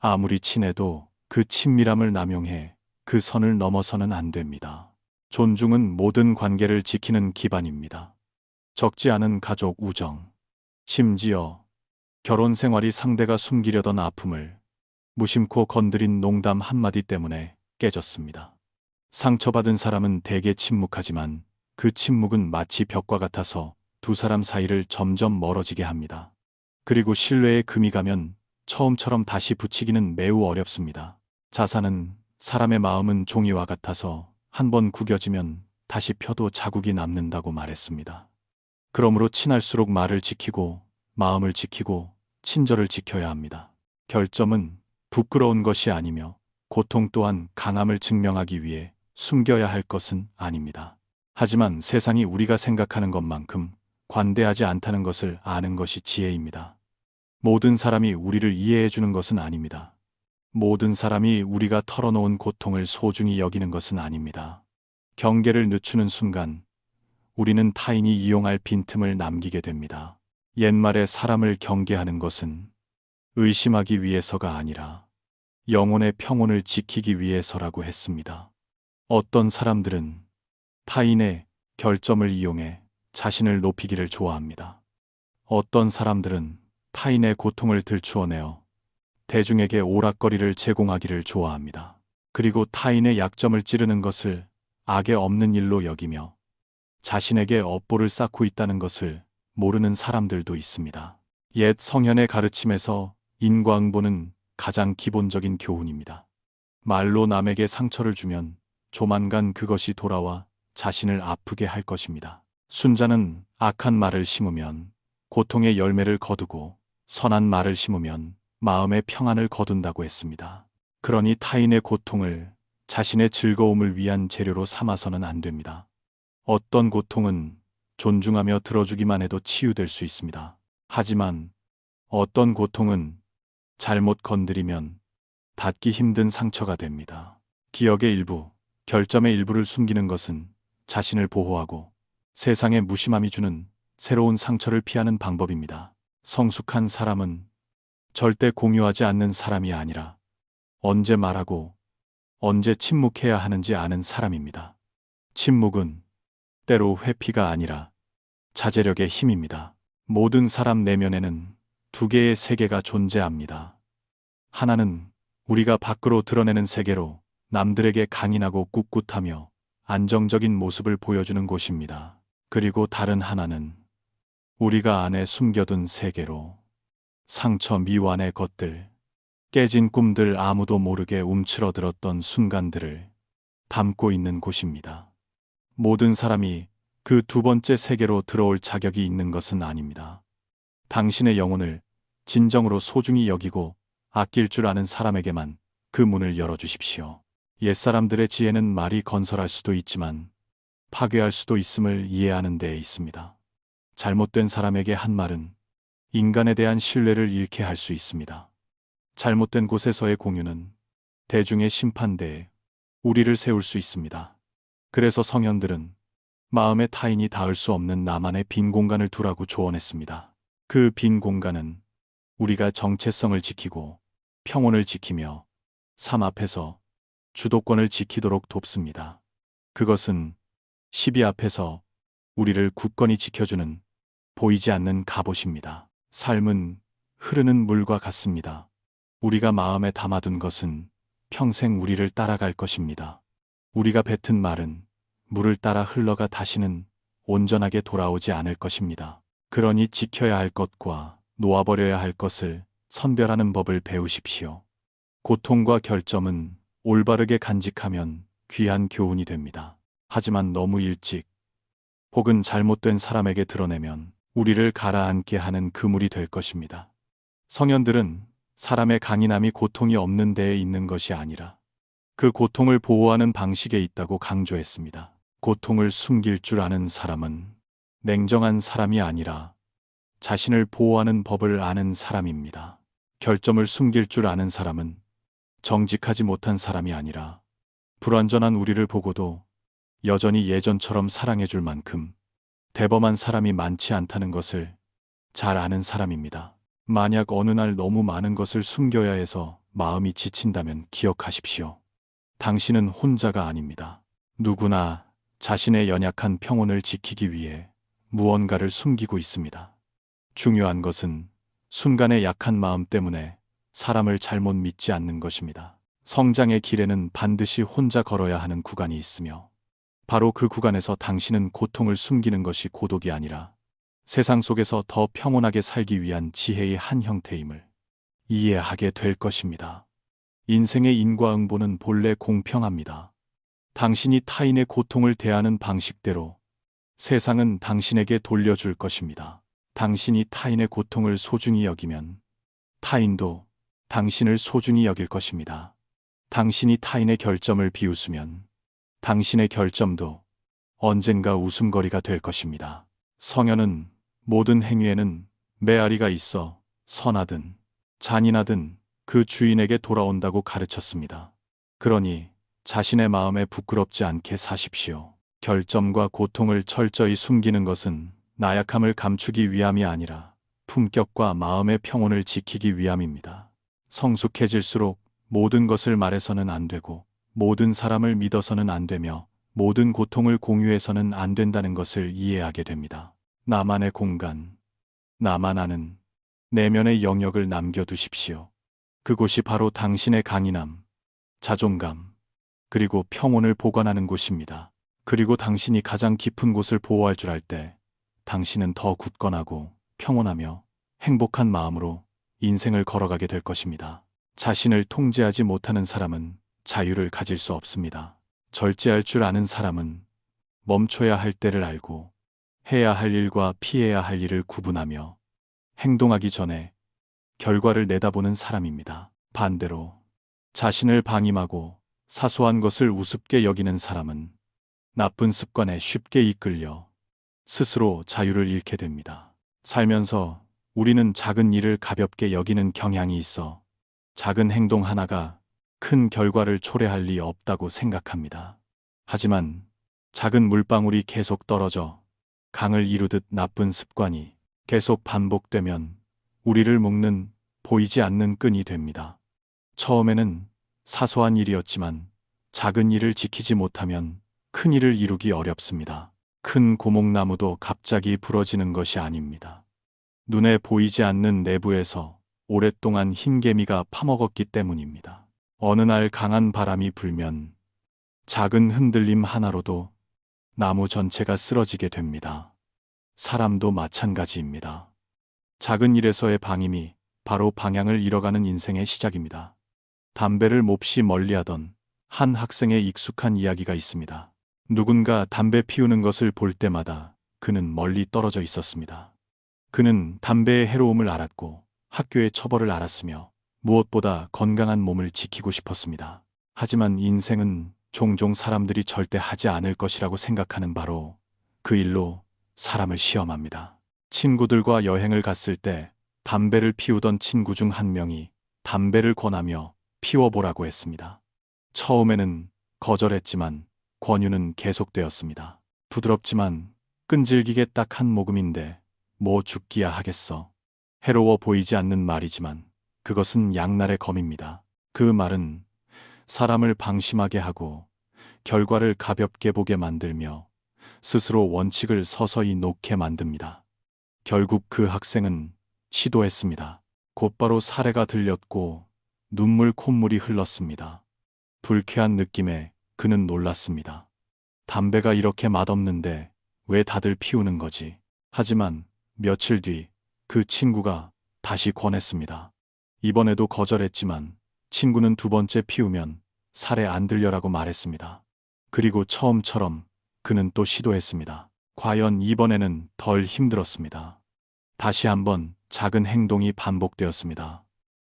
아무리 친해도 그 친밀함을 남용해 그 선을 넘어서는 안 됩니다. 존중은 모든 관계를 지키는 기반입니다. 적지 않은 가족 우정, 심지어 결혼 생활이 상대가 숨기려던 아픔을 무심코 건드린 농담 한마디 때문에 깨졌습니다. 상처받은 사람은 대개 침묵하지만 그 침묵은 마치 벽과 같아서 두 사람 사이를 점점 멀어지게 합니다. 그리고 신뢰에 금이 가면 처음처럼 다시 붙이기는 매우 어렵습니다. 자산은 사람의 마음은 종이와 같아서 한번 구겨지면 다시 펴도 자국이 남는다고 말했습니다. 그러므로 친할수록 말을 지키고 마음을 지키고 친절을 지켜야 합니다. 결점은 부끄러운 것이 아니며 고통 또한 강함을 증명하기 위해 숨겨야 할 것은 아닙니다. 하지만 세상이 우리가 생각하는 것만큼 관대하지 않다는 것을 아는 것이 지혜입니다. 모든 사람이 우리를 이해해 주는 것은 아닙니다. 모든 사람이 우리가 털어놓은 고통을 소중히 여기는 것은 아닙니다. 경계를 늦추는 순간 우리는 타인이 이용할 빈틈을 남기게 됩니다. 옛말에 사람을 경계하는 것은 의심하기 위해서가 아니라 영혼의 평온을 지키기 위해서라고 했습니다. 어떤 사람들은 타인의 결점을 이용해 자신을 높이기를 좋아합니다. 어떤 사람들은 타인의 고통을 들추어내어 대중에게 오락거리를 제공하기를 좋아합니다. 그리고 타인의 약점을 찌르는 것을 악에 없는 일로 여기며 자신에게 업보를 쌓고 있다는 것을 모르는 사람들도 있습니다. 옛 성현의 가르침에서 인과응보는 가장 기본적인 교훈입니다. 말로 남에게 상처를 주면 조만간 그것이 돌아와 자신을 아프게 할 것입니다. 순자는 악한 말을 심으면 고통의 열매를 거두고 선한 말을 심으면 마음의 평안을 거둔다고 했습니다. 그러니 타인의 고통을 자신의 즐거움을 위한 재료로 삼아서는 안 됩니다. 어떤 고통은 존중하며 들어주기만 해도 치유될 수 있습니다. 하지만 어떤 고통은 잘못 건드리면 닿기 힘든 상처가 됩니다. 기억의 일부, 결점의 일부를 숨기는 것은 자신을 보호하고 세상의 무심함이 주는 새로운 상처를 피하는 방법입니다. 성숙한 사람은 절대 공유하지 않는 사람이 아니라 언제 말하고 언제 침묵해야 하는지 아는 사람입니다. 침묵은 때로 회피가 아니라 자제력의 힘입니다. 모든 사람 내면에는 두 개의 세계가 존재합니다. 하나는 우리가 밖으로 드러내는 세계로 남들에게 강인하고 꿋꿋하며 안정적인 모습을 보여주는 곳입니다. 그리고 다른 하나는 우리가 안에 숨겨둔 세계로 상처 미완의 것들, 깨진 꿈들, 아무도 모르게 움츠러들었던 순간들을 담고 있는 곳입니다. 모든 사람이 그 두 번째 세계로 들어올 자격이 있는 것은 아닙니다. 당신의 영혼을 진정으로 소중히 여기고 아낄 줄 아는 사람에게만 그 문을 열어주십시오. 옛사람들의 지혜는 말이 건설할 수도 있지만 파괴할 수도 있음을 이해하는 데에 있습니다. 잘못된 사람에게 한 말은 인간에 대한 신뢰를 잃게 할 수 있습니다. 잘못된 곳에서의 공유는 대중의 심판대에 우리를 세울 수 있습니다. 그래서 성현들은 마음의 타인이 닿을 수 없는 나만의 빈 공간을 두라고 조언했습니다. 그 빈 공간은 우리가 정체성을 지키고 평온을 지키며 삶 앞에서 주도권을 지키도록 돕습니다. 그것은 시비 앞에서 우리를 굳건히 지켜주는 보이지 않는 갑옷입니다. 삶은 흐르는 물과 같습니다. 우리가 마음에 담아둔 것은 평생 우리를 따라갈 것입니다. 우리가 뱉은 말은 물을 따라 흘러가 다시는 온전하게 돌아오지 않을 것입니다. 그러니 지켜야 할 것과 놓아버려야 할 것을 선별하는 법을 배우십시오. 고통과 결점은 올바르게 간직하면 귀한 교훈이 됩니다. 하지만 너무 일찍 혹은 잘못된 사람에게 드러내면 우리를 가라앉게 하는 그물이 될 것입니다. 성현들은 사람의 강인함이 고통이 없는 데에 있는 것이 아니라 그 고통을 보호하는 방식에 있다고 강조했습니다. 고통을 숨길 줄 아는 사람은 냉정한 사람이 아니라 자신을 보호하는 법을 아는 사람입니다. 결점을 숨길 줄 아는 사람은 정직하지 못한 사람이 아니라 불완전한 우리를 보고도 여전히 예전처럼 사랑해 줄 만큼 대범한 사람이 많지 않다는 것을 잘 아는 사람입니다. 만약 어느 날 너무 많은 것을 숨겨야 해서 마음이 지친다면 기억하십시오. 당신은 혼자가 아닙니다. 누구나 자신의 연약한 평온을 지키기 위해 무언가를 숨기고 있습니다. 중요한 것은 순간의 약한 마음 때문에 사람을 잘못 믿지 않는 것입니다. 성장의 길에는 반드시 혼자 걸어야 하는 구간이 있으며 바로 그 구간에서 당신은 고통을 숨기는 것이 고독이 아니라 세상 속에서 더 평온하게 살기 위한 지혜의 한 형태임을 이해하게 될 것입니다. 인생의 인과응보는 본래 공평합니다. 당신이 타인의 고통을 대하는 방식대로 세상은 당신에게 돌려줄 것입니다. 당신이 타인의 고통을 소중히 여기면 타인도 당신을 소중히 여길 것입니다. 당신이 타인의 결점을 비웃으면 당신의 결점도 언젠가 웃음거리가 될 것입니다. 성현은 모든 행위에는 메아리가 있어 선하든 잔인하든 그 주인에게 돌아온다고 가르쳤습니다. 그러니 자신의 마음에 부끄럽지 않게 사십시오. 결점과 고통을 철저히 숨기는 것은 나약함을 감추기 위함이 아니라 품격과 마음의 평온을 지키기 위함입니다. 성숙해질수록 모든 것을 말해서는 안 되고 모든 사람을 믿어서는 안 되며 모든 고통을 공유해서는 안 된다는 것을 이해하게 됩니다. 나만의 공간, 나만 아는 내면의 영역을 남겨두십시오. 그곳이 바로 당신의 강인함, 자존감, 그리고 평온을 보관하는 곳입니다. 그리고 당신이 가장 깊은 곳을 보호할 줄 알 때 당신은 더 굳건하고 평온하며 행복한 마음으로 인생을 걸어가게 될 것입니다. 자신을 통제하지 못하는 사람은 자유를 가질 수 없습니다. 절제할 줄 아는 사람은 멈춰야 할 때를 알고 해야 할 일과 피해야 할 일을 구분하며 행동하기 전에 결과를 내다보는 사람입니다. 반대로 자신을 방임하고 사소한 것을 우습게 여기는 사람은 나쁜 습관에 쉽게 이끌려 스스로 자유를 잃게 됩니다. 살면서 우리는 작은 일을 가볍게 여기는 경향이 있어 작은 행동 하나가 큰 결과를 초래할 리 없다고 생각합니다. 하지만 작은 물방울이 계속 떨어져 강을 이루듯 나쁜 습관이 계속 반복되면 우리를 묶는 보이지 않는 끈이 됩니다. 처음에는 사소한 일이었지만 작은 일을 지키지 못하면 큰 일을 이루기 어렵습니다. 큰 고목나무도 갑자기 부러지는 것이 아닙니다. 눈에 보이지 않는 내부에서 오랫동안 흰개미가 파먹었기 때문입니다. 어느 날 강한 바람이 불면 작은 흔들림 하나로도 나무 전체가 쓰러지게 됩니다. 사람도 마찬가지입니다. 작은 일에서의 방임이 바로 방향을 잃어가는 인생의 시작입니다. 담배를 몹시 멀리하던 한 학생의 익숙한 이야기가 있습니다. 누군가 담배 피우는 것을 볼 때마다 그는 멀리 떨어져 있었습니다. 그는 담배의 해로움을 알았고 학교의 처벌을 알았으며 무엇보다 건강한 몸을 지키고 싶었습니다. 하지만 인생은 종종 사람들이 절대 하지 않을 것이라고 생각하는 바로 그 일로 사람을 시험합니다. 친구들과 여행을 갔을 때 담배를 피우던 친구 중 한 명이 담배를 권하며 피워보라고 했습니다. 처음에는 거절했지만 권유는 계속되었습니다. 부드럽지만 끈질기게 딱 한 모금인데 뭐 죽기야 하겠어. 해로워 보이지 않는 말이지만 그것은 양날의 검입니다. 그 말은 사람을 방심하게 하고 결과를 가볍게 보게 만들며 스스로 원칙을 서서히 놓게 만듭니다. 결국 그 학생은 시도했습니다. 곧바로 사례가 들렸고 눈물 콧물이 흘렀습니다. 불쾌한 느낌에 그는 놀랐습니다. 담배가 이렇게 맛없는데 왜 다들 피우는 거지? 하지만 며칠 뒤 그 친구가 다시 권했습니다. 이번에도 거절했지만 친구는 두 번째 피우면 살에 안 들려라고 말했습니다. 그리고 처음처럼 그는 또 시도했습니다. 과연 이번에는 덜 힘들었습니다. 다시 한번 작은 행동이 반복되었습니다.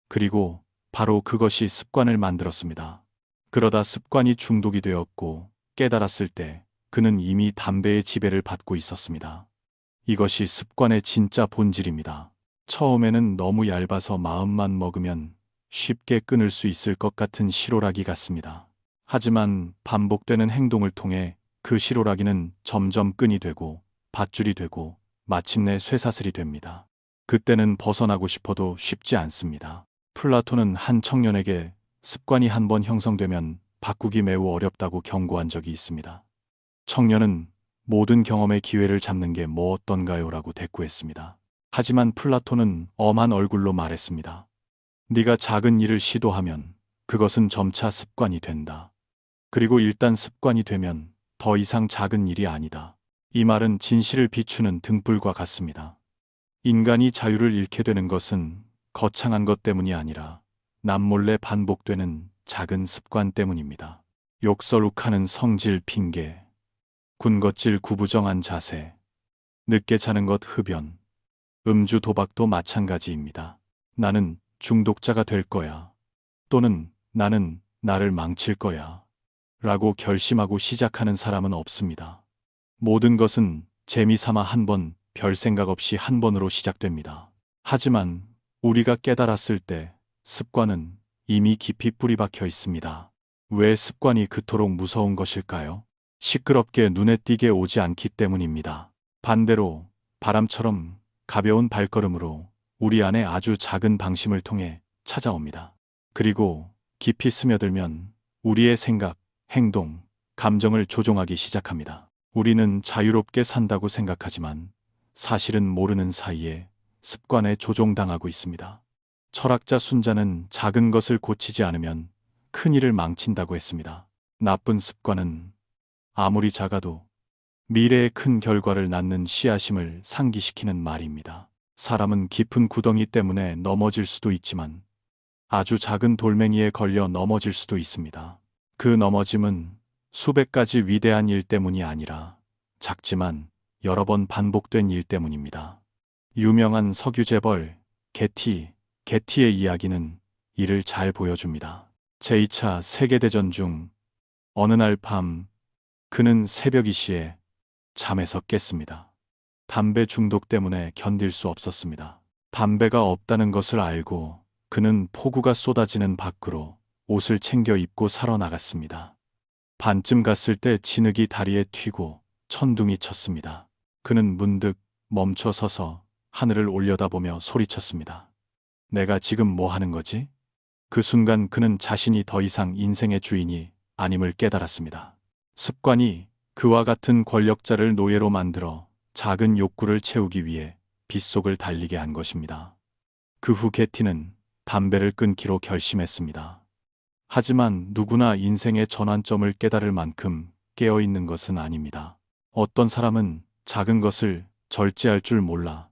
그리고 바로 그것이 습관을 만들었습니다. 그러다 습관이 중독이 되었고 깨달았을 때 그는 이미 담배의 지배를 받고 있었습니다. 이것이 습관의 진짜 본질입니다. 처음에는 너무 얇아서 마음만 먹으면 쉽게 끊을 수 있을 것 같은 시로라기 같습니다. 하지만 반복되는 행동을 통해 그 시로라기는 점점 끈이 되고 밧줄이 되고 마침내 쇠사슬이 됩니다. 그때는 벗어나고 싶어도 쉽지 않습니다. 플라톤은 한 청년에게 습관이 한번 형성되면 바꾸기 매우 어렵다고 경고한 적이 있습니다. 청년은 모든 경험의 기회를 잡는 게 뭐 어떤가요? 라고 대꾸했습니다. 하지만 플라톤은 엄한 얼굴로 말했습니다. 네가 작은 일을 시도하면 그것은 점차 습관이 된다. 그리고 일단 습관이 되면 더 이상 작은 일이 아니다. 이 말은 진실을 비추는 등불과 같습니다. 인간이 자유를 잃게 되는 것은 거창한 것 때문이 아니라 남몰래 반복되는 작은 습관 때문입니다. 욕설욱하는 성질 핑계, 군것질 구부정한 자세, 늦게 자는 것 흡연, 음주 도박도 마찬가지입니다. 나는 중독자가 될 거야. 또는 나는 나를 망칠 거야. 라고 결심하고 시작하는 사람은 없습니다. 모든 것은 재미삼아 한 번, 별 생각 없이 한 번으로 시작됩니다. 하지만 우리가 깨달았을 때 습관은 이미 깊이 뿌리 박혀 있습니다. 왜 습관이 그토록 무서운 것일까요? 시끄럽게 눈에 띄게 오지 않기 때문입니다. 반대로 바람처럼 가벼운 발걸음으로 우리 안에 아주 작은 방심을 통해 찾아옵니다. 그리고 깊이 스며들면 우리의 생각, 행동, 감정을 조종하기 시작합니다. 우리는 자유롭게 산다고 생각하지만 사실은 모르는 사이에 습관에 조종당하고 있습니다. 철학자 순자는 작은 것을 고치지 않으면 큰 일을 망친다고 했습니다. 나쁜 습관은 아무리 작아도 미래의 큰 결과를 낳는 씨앗임을 상기시키는 말입니다. 사람은 깊은 구덩이 때문에 넘어질 수도 있지만 아주 작은 돌멩이에 걸려 넘어질 수도 있습니다. 그 넘어짐은 수백 가지 위대한 일 때문이 아니라 작지만 여러 번 반복된 일 때문입니다. 유명한 석유 재벌 게티의 이야기는 이를 잘 보여줍니다. 제2차 세계대전 중 어느 날 밤 그는 새벽 2시에 잠에서 깼습니다. 담배 중독 때문에 견딜 수 없었습니다. 담배가 없다는 것을 알고 그는 폭우가 쏟아지는 밖으로 옷을 챙겨 입고 사러 나갔습니다. 반쯤 갔을 때 진흙이 다리에 튀고 천둥이 쳤습니다. 그는 문득 멈춰 서서 하늘을 올려다보며 소리쳤습니다. 내가 지금 뭐 하는 거지? 그 순간 그는 자신이 더 이상 인생의 주인이 아님을 깨달았습니다. 습관이 그와 같은 권력자를 노예로 만들어 작은 욕구를 채우기 위해 빗속을 달리게 한 것입니다. 그 후 게티는 담배를 끊기로 결심했습니다. 하지만 누구나 인생의 전환점을 깨달을 만큼 깨어있는 것은 아닙니다. 어떤 사람은 작은 것을 절제할 줄 몰라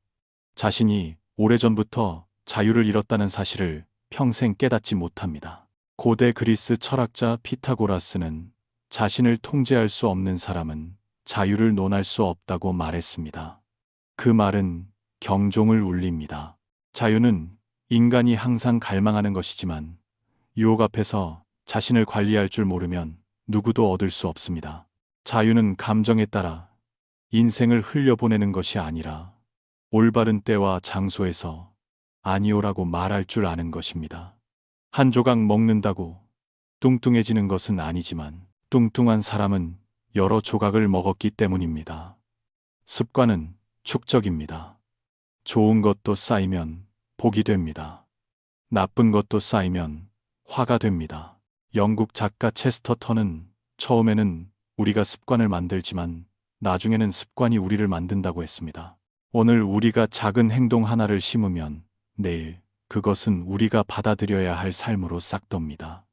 자신이 오래전부터 자유를 잃었다는 사실을 평생 깨닫지 못합니다. 고대 그리스 철학자 피타고라스는 자신을 통제할 수 없는 사람은 자유를 논할 수 없다고 말했습니다. 그 말은 경종을 울립니다. 자유는 인간이 항상 갈망하는 것이지만 유혹 앞에서 자신을 관리할 줄 모르면 누구도 얻을 수 없습니다. 자유는 감정에 따라 인생을 흘려보내는 것이 아니라 올바른 때와 장소에서 아니오라고 말할 줄 아는 것입니다. 한 조각 먹는다고 뚱뚱해지는 것은 아니지만 뚱뚱한 사람은 여러 조각을 먹었기 때문입니다. 습관은 축적입니다. 좋은 것도 쌓이면 복이 됩니다. 나쁜 것도 쌓이면 화가 됩니다. 영국 작가 체스터턴은 처음에는 우리가 습관을 만들지만 나중에는 습관이 우리를 만든다고 했습니다. 오늘 우리가 작은 행동 하나를 심으면 내일 그것은 우리가 받아들여야 할 삶으로 싹덥니다.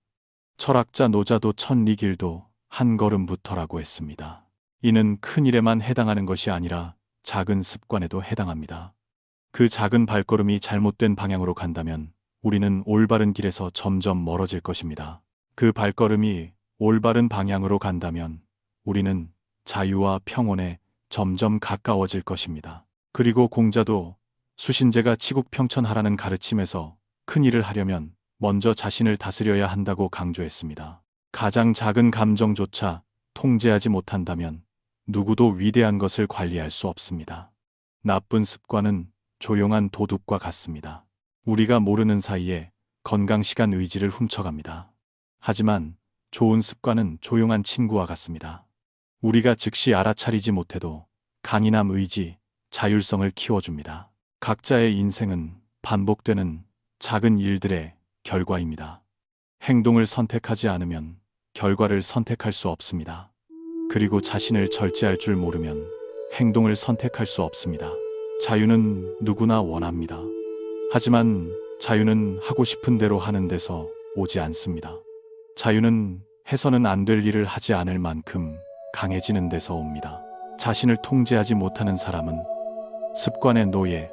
철학자 노자도 천리길도 한 걸음부터라고 했습니다. 이는 큰 일에만 해당하는 것이 아니라 작은 습관에도 해당합니다. 그 작은 발걸음이 잘못된 방향으로 간다면 우리는 올바른 길에서 점점 멀어질 것입니다. 그 발걸음이 올바른 방향으로 간다면 우리는 자유와 평온에 점점 가까워질 것입니다. 그리고 공자도 수신제가 치국평천하라는 가르침에서 큰 일을 하려면 먼저 자신을 다스려야 한다고 강조했습니다. 가장 작은 감정조차 통제하지 못한다면 누구도 위대한 것을 관리할 수 없습니다. 나쁜 습관은 조용한 도둑과 같습니다. 우리가 모르는 사이에 건강시간 의지를 훔쳐갑니다. 하지만 좋은 습관은 조용한 친구와 같습니다. 우리가 즉시 알아차리지 못해도 강인함 의지, 자율성을 키워줍니다. 각자의 인생은 반복되는 작은 일들의 결과입니다. 행동을 선택하지 않으면 결과를 선택할 수 없습니다. 그리고 자신을 절제할 줄 모르면 행동을 선택할 수 없습니다. 자유는 누구나 원합니다. 하지만 자유는 하고 싶은 대로 하는 데서 오지 않습니다. 자유는 해서는 안 될 일을 하지 않을 만큼 강해지는 데서 옵니다. 자신을 통제하지 못하는 사람은 습관의 노예,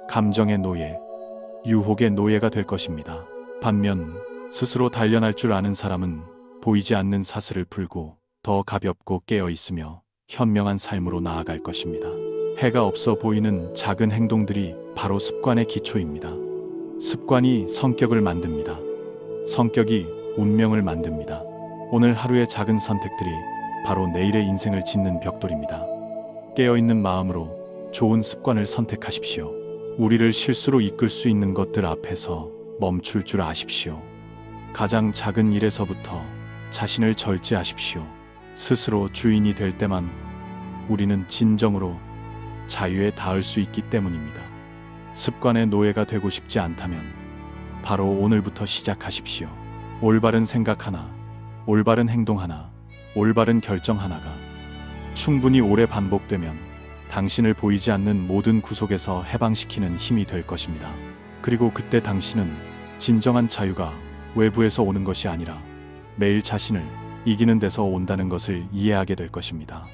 감정의 노예, 유혹의 노예가 될 것입니다. 반면 스스로 단련할 줄 아는 사람은 보이지 않는 사슬을 풀고 더 가볍고 깨어 있으며 현명한 삶으로 나아갈 것입니다. 해가 없어 보이는 작은 행동들이 바로 습관의 기초입니다. 습관이 성격을 만듭니다. 성격이 운명을 만듭니다. 오늘 하루의 작은 선택들이 바로 내일의 인생을 짓는 벽돌입니다. 깨어있는 마음으로 좋은 습관을 선택하십시오. 우리를 실수로 이끌 수 있는 것들 앞에서 멈출 줄 아십시오. 가장 작은 일에서부터 자신을 절제하십시오. 스스로 주인이 될 때만 우리는 진정으로 자유에 닿을 수 있기 때문입니다. 습관의 노예가 되고 싶지 않다면 바로 오늘부터 시작하십시오. 올바른 생각 하나, 올바른 행동 하나, 올바른 결정 하나가 충분히 오래 반복되면 당신을 보이지 않는 모든 구속에서 해방시키는 힘이 될 것입니다. 그리고 그때 당신은 진정한 자유가 외부에서 오는 것이 아니라 매일 자신을 이기는 데서 온다는 것을 이해하게 될 것입니다.